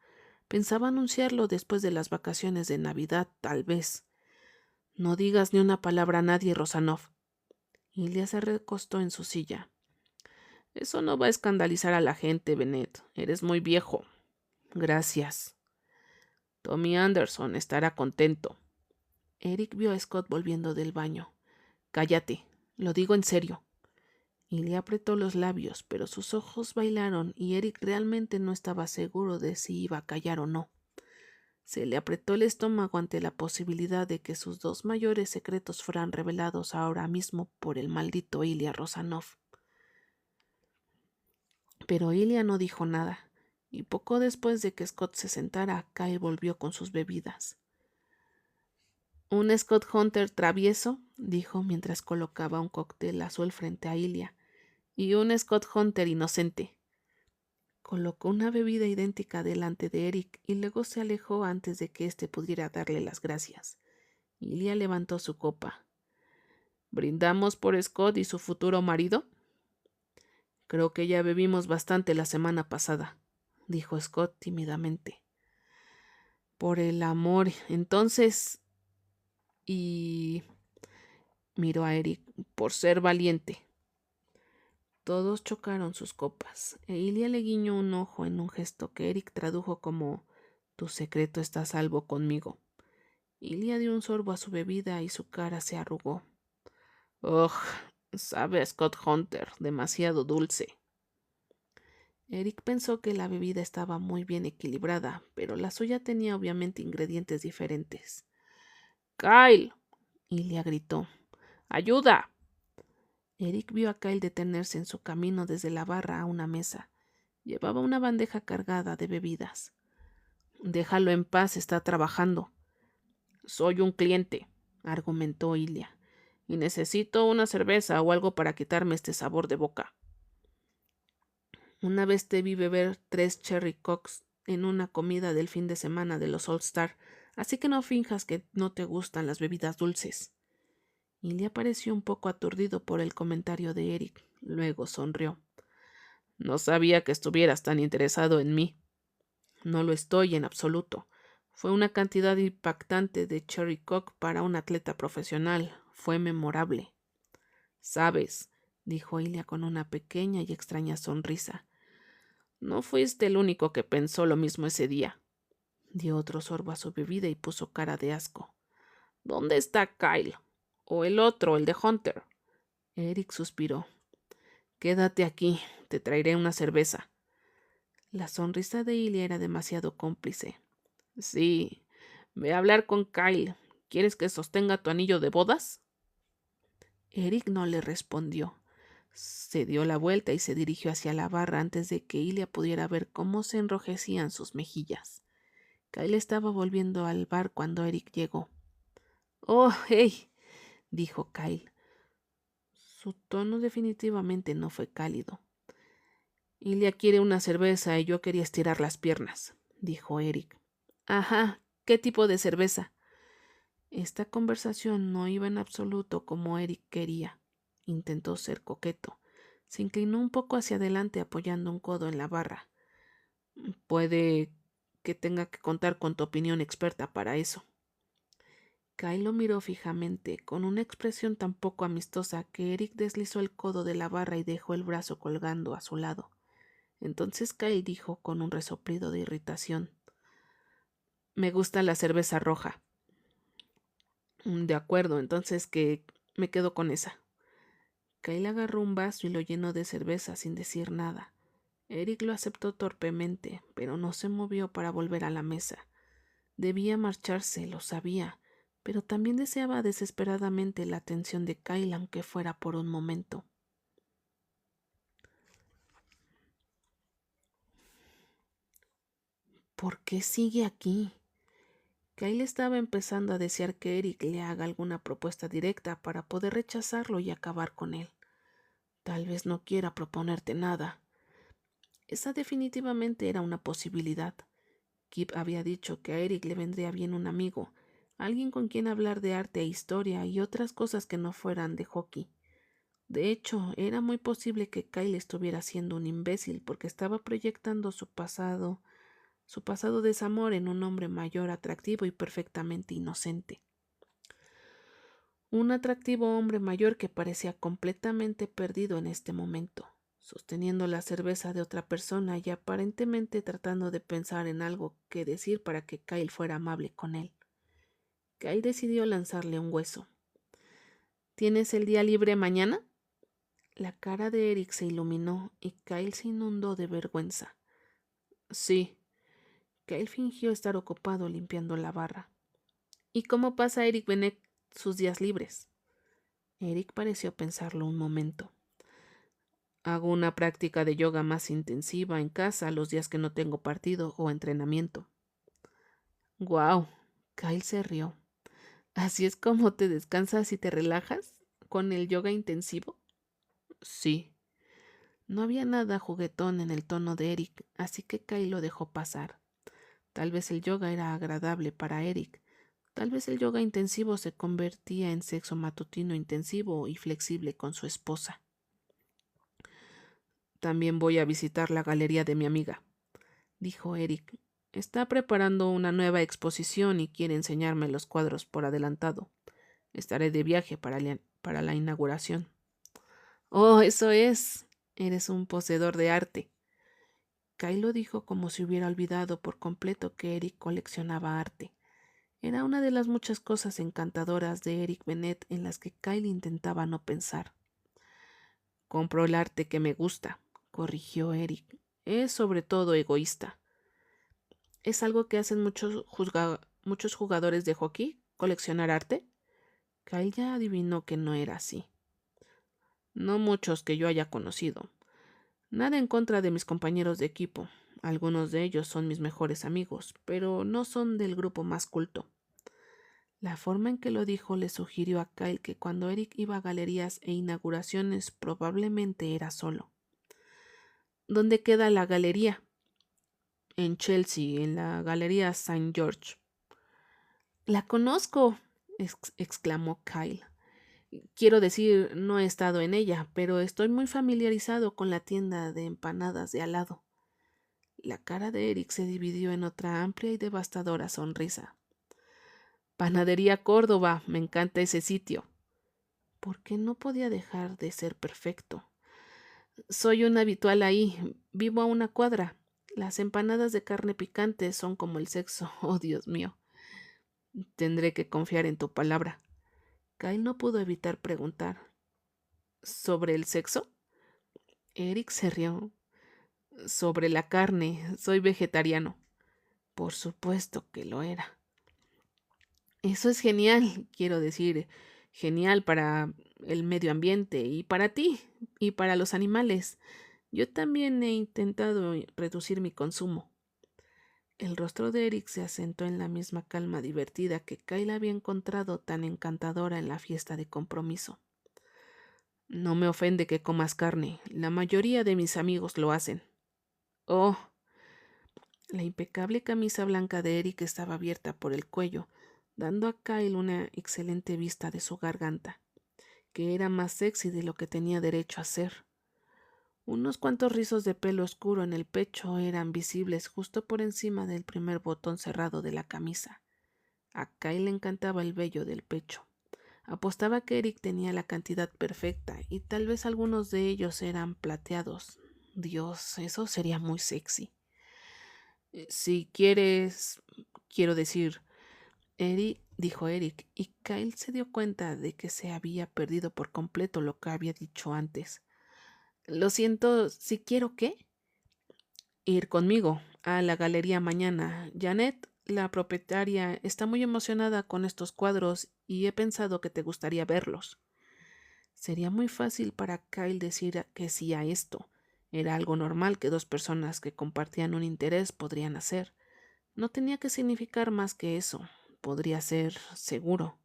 Pensaba anunciarlo después de las vacaciones de Navidad, tal vez. No digas ni una palabra a nadie, Rosanov. Ilia se recostó en su silla. Eso no va a escandalizar a la gente, Bennett. Eres muy viejo. Gracias. Tommy Anderson estará contento. Eric vio a Scott volviendo del baño. Cállate, lo digo en serio. Ilia apretó los labios, pero sus ojos bailaron y Eric realmente no estaba seguro de si iba a callar o no. Se le apretó el estómago ante la posibilidad de que sus dos mayores secretos fueran revelados ahora mismo por el maldito Ilya Rosanov. Pero Ilya no dijo nada, y poco después de que Scott se sentara, Kyle volvió con sus bebidas. Un Scott Hunter travieso, dijo mientras colocaba un cóctel azul frente a Ilya, y un Scott Hunter inocente. Colocó una bebida idéntica delante de Eric y luego se alejó antes de que éste pudiera darle las gracias. Ilya levantó su copa. ¿Brindamos por Scott y su futuro marido? Creo que ya bebimos bastante la semana pasada, dijo Scott tímidamente. Por el amor, entonces... Y... miró a Eric, por ser valiente. Todos chocaron sus copas, e Ilya le guiñó un ojo en un gesto que Eric tradujo como «Tu secreto está a salvo conmigo». Ilya dio un sorbo a su bebida y su cara se arrugó. «Ugh, sabe a Scott Hunter, demasiado dulce». Eric pensó que la bebida estaba muy bien equilibrada, pero la suya tenía obviamente ingredientes diferentes. «¡Kyle!», Ilya gritó. «¡Ayuda!». Eric vio a Kyle detenerse en su camino desde la barra a una mesa. Llevaba una bandeja cargada de bebidas. «Déjalo en paz, está trabajando». «Soy un cliente», argumentó Ilya, «y necesito una cerveza o algo para quitarme este sabor de boca». Una vez te vi beber 3 Cherry Cokes en una comida del fin de semana de los All Star, así que no finjas que no te gustan las bebidas dulces. Ilya pareció un poco aturdido por el comentario de Eric. Luego sonrió. «No sabía que estuvieras tan interesado en mí». «No lo estoy en absoluto. Fue una cantidad impactante de Cherry Coke para un atleta profesional. Fue memorable». «Sabes», dijo Ilya con una pequeña y extraña sonrisa, «no fuiste el único que pensó lo mismo ese día». Dio otro sorbo a su bebida y puso cara de asco. «¿Dónde está Kyle? O el otro, el de Hunter». Eric suspiró. «Quédate aquí, te traeré una cerveza». La sonrisa de Ilya era demasiado cómplice. «Sí, ve a hablar con Kyle. ¿Quieres que sostenga tu anillo de bodas?». Eric no le respondió. Se dio la vuelta y se dirigió hacia la barra antes de que Ilya pudiera ver cómo se enrojecían sus mejillas. Kyle estaba volviendo al bar cuando Eric llegó. «Oh, hey», dijo Kyle. Su tono definitivamente no fue cálido. «Ilya quiere una cerveza y yo quería estirar las piernas», dijo Eric. «Ajá, ¿qué tipo de cerveza?». Esta conversación no iba en absoluto como Eric quería. Intentó ser coqueto. Se inclinó un poco hacia adelante apoyando un codo en la barra. «Puede que tenga que contar con tu opinión experta para eso». Kyle lo miró fijamente, con una expresión tan poco amistosa que Eric deslizó el codo de la barra y dejó el brazo colgando a su lado. Entonces Kyle dijo con un resoplido de irritación: «Me gusta la cerveza roja». «De acuerdo, entonces que me quedo con esa». Kyle agarró un vaso y lo llenó de cerveza sin decir nada. Eric lo aceptó torpemente, pero no se movió para volver a la mesa. Debía marcharse, lo sabía, pero también deseaba desesperadamente la atención de Kyle, aunque fuera por un momento. ¿Por qué sigue aquí? Kyle estaba empezando a desear que Eric le haga alguna propuesta directa para poder rechazarlo y acabar con él. Tal vez no quiera proponerte nada. Esa definitivamente era una posibilidad. Kip había dicho que a Eric le vendría bien un amigo, alguien con quien hablar de arte e historia y otras cosas que no fueran de hockey. De hecho, era muy posible que Kyle estuviera siendo un imbécil porque estaba proyectando su pasado desamor en un hombre mayor, atractivo y perfectamente inocente. Un atractivo hombre mayor que parecía completamente perdido en este momento, sosteniendo la cerveza de otra persona y aparentemente tratando de pensar en algo que decir para que Kyle fuera amable con él. Kyle decidió lanzarle un hueso. ¿Tienes el día libre mañana? La cara de Eric se iluminó y Kyle se inundó de vergüenza. Sí. Kyle fingió estar ocupado limpiando la barra. ¿Y cómo pasa Eric Bennett sus días libres? Eric pareció pensarlo un momento. Hago una práctica de yoga más intensiva en casa los días que no tengo partido o entrenamiento. ¡Guau! Kyle se rió. ¿Así es como te descansas y te relajas? ¿Con el yoga intensivo? Sí. No había nada juguetón en el tono de Eric, así que Kyle lo dejó pasar. Tal vez el yoga era agradable para Eric. Tal vez el yoga intensivo se convertía en sexo matutino intensivo y flexible con su esposa. También voy a visitar la galería de mi amiga, dijo Eric. Está preparando una nueva exposición y quiere enseñarme los cuadros por adelantado. Estaré de viaje para la inauguración. Oh, eso es. Eres un poseedor de arte. Kyle lo dijo como si hubiera olvidado por completo que Eric coleccionaba arte. Era una de las muchas cosas encantadoras de Eric Bennett en las que Kyle intentaba no pensar. Compro el arte que me gusta, corrigió Eric. Es sobre todo egoísta. ¿Es algo que hacen muchos jugadores de hockey? ¿Coleccionar arte? Kyle ya adivinó que no era así. No muchos que yo haya conocido. Nada en contra de mis compañeros de equipo. Algunos de ellos son mis mejores amigos, pero no son del grupo más culto. La forma en que lo dijo le sugirió a Kyle que cuando Eric iba a galerías e inauguraciones probablemente era solo. ¿Dónde queda la galería? En Chelsea, en la Galería St. George. La conozco, exclamó Kyle. Quiero decir, no he estado en ella, pero estoy muy familiarizado con la tienda de empanadas de al lado. La cara de Eric se dividió en otra amplia y devastadora sonrisa. Panadería Córdoba, me encanta ese sitio. ¿Por qué no podía dejar de ser perfecto? Soy un habitual ahí, vivo a una cuadra. Las empanadas de carne picante son como el sexo, oh Dios mío. Tendré que confiar en tu palabra. Kyle no pudo evitar preguntar. ¿Sobre el sexo? Eric se rió. Sobre la carne, soy vegetariano. Por supuesto que lo era. Eso es genial, quiero decir, genial para el medio ambiente y para ti y para los animales. Yo también he intentado reducir mi consumo. El rostro de Eric se asentó en la misma calma divertida que Kyle había encontrado tan encantadora en la fiesta de compromiso. No me ofende que comas carne. La mayoría de mis amigos lo hacen. Oh. La impecable camisa blanca de Eric estaba abierta por el cuello, dando a Kyle una excelente vista de su garganta, que era más sexy de lo que tenía derecho a ser. Unos cuantos rizos de pelo oscuro en el pecho eran visibles justo por encima del primer botón cerrado de la camisa. A Kyle le encantaba el vello del pecho. Apostaba que Eric tenía la cantidad perfecta y tal vez algunos de ellos eran plateados. Dios, eso sería muy sexy. Si quieres, quiero decir, Eric, dijo Eric, y Kyle se dio cuenta de que se había perdido por completo lo que había dicho antes. Lo siento, ¿si quiero qué? Ir conmigo a la galería mañana. Janet, la propietaria, está muy emocionada con estos cuadros y he pensado que te gustaría verlos. Sería muy fácil para Kyle decir que sí a esto. Era algo normal que dos personas que compartían un interés podrían hacer. No tenía que significar más que eso. Podría ser seguro.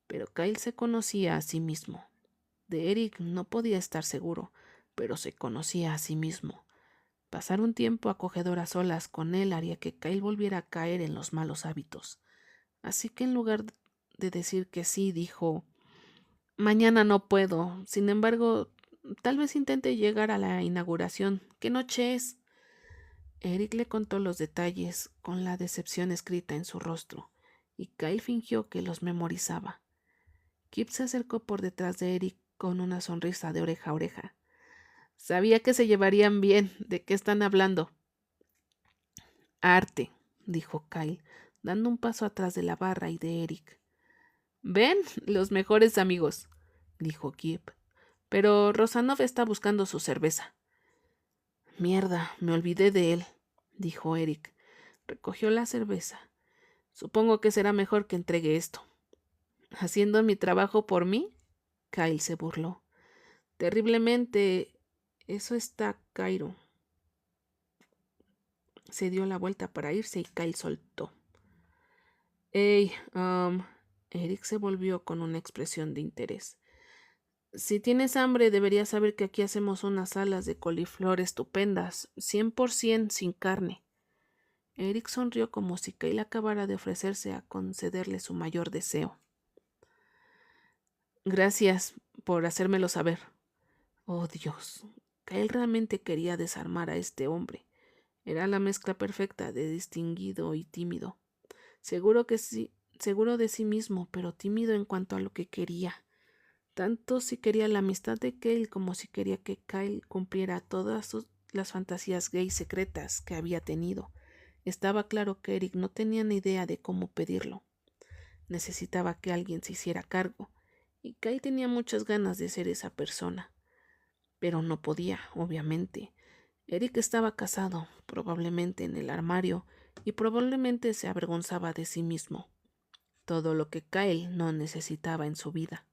Pero Kyle se conocía a sí mismo. De Eric no podía estar seguro, pero se conocía a sí mismo. Pasar un tiempo acogedor a solas con él haría que Kyle volviera a caer en los malos hábitos. Así que en lugar de decir que sí, dijo: mañana no puedo. Sin embargo, tal vez intente llegar a la inauguración. ¿Qué noche es? Eric le contó los detalles con la decepción escrita en su rostro, y Kyle fingió que los memorizaba. Kip se acercó por detrás de Eric con una sonrisa de oreja a oreja. Sabía que se llevarían bien. ¿De qué están hablando? Arte, dijo Kyle, dando un paso atrás de la barra y de Eric. ¿Ven? Los mejores amigos, dijo Kip. Pero Rosanov está buscando su cerveza. Mierda, me olvidé de él, dijo Eric. Recogió la cerveza. Supongo que será mejor que entregue esto. ¿Haciendo mi trabajo por mí? Kyle se burló. Terriblemente. Eso está, Cairo. Se dio la vuelta para irse y Kyle soltó. Hey, Eric se volvió con una expresión de interés. Si tienes hambre, deberías saber que aquí hacemos unas alas de coliflor estupendas, 100% sin carne. Eric sonrió como si Kyle acabara de ofrecerse a concederle su mayor deseo. Gracias por hacérmelo saber. Oh, Dios. Kyle realmente quería desarmar a este hombre. Era la mezcla perfecta de distinguido y tímido. Seguro de sí mismo, pero tímido en cuanto a lo que quería. Tanto si quería la amistad de Kyle como si quería que Kyle cumpliera todas las fantasías gay secretas que había tenido. Estaba claro que Eric no tenía ni idea de cómo pedirlo. Necesitaba que alguien se hiciera cargo, y Kyle tenía muchas ganas de ser esa persona. Pero no podía, obviamente. Eric estaba casado, probablemente en el armario, y probablemente se avergonzaba de sí mismo. Todo lo que Kyle no necesitaba en su vida.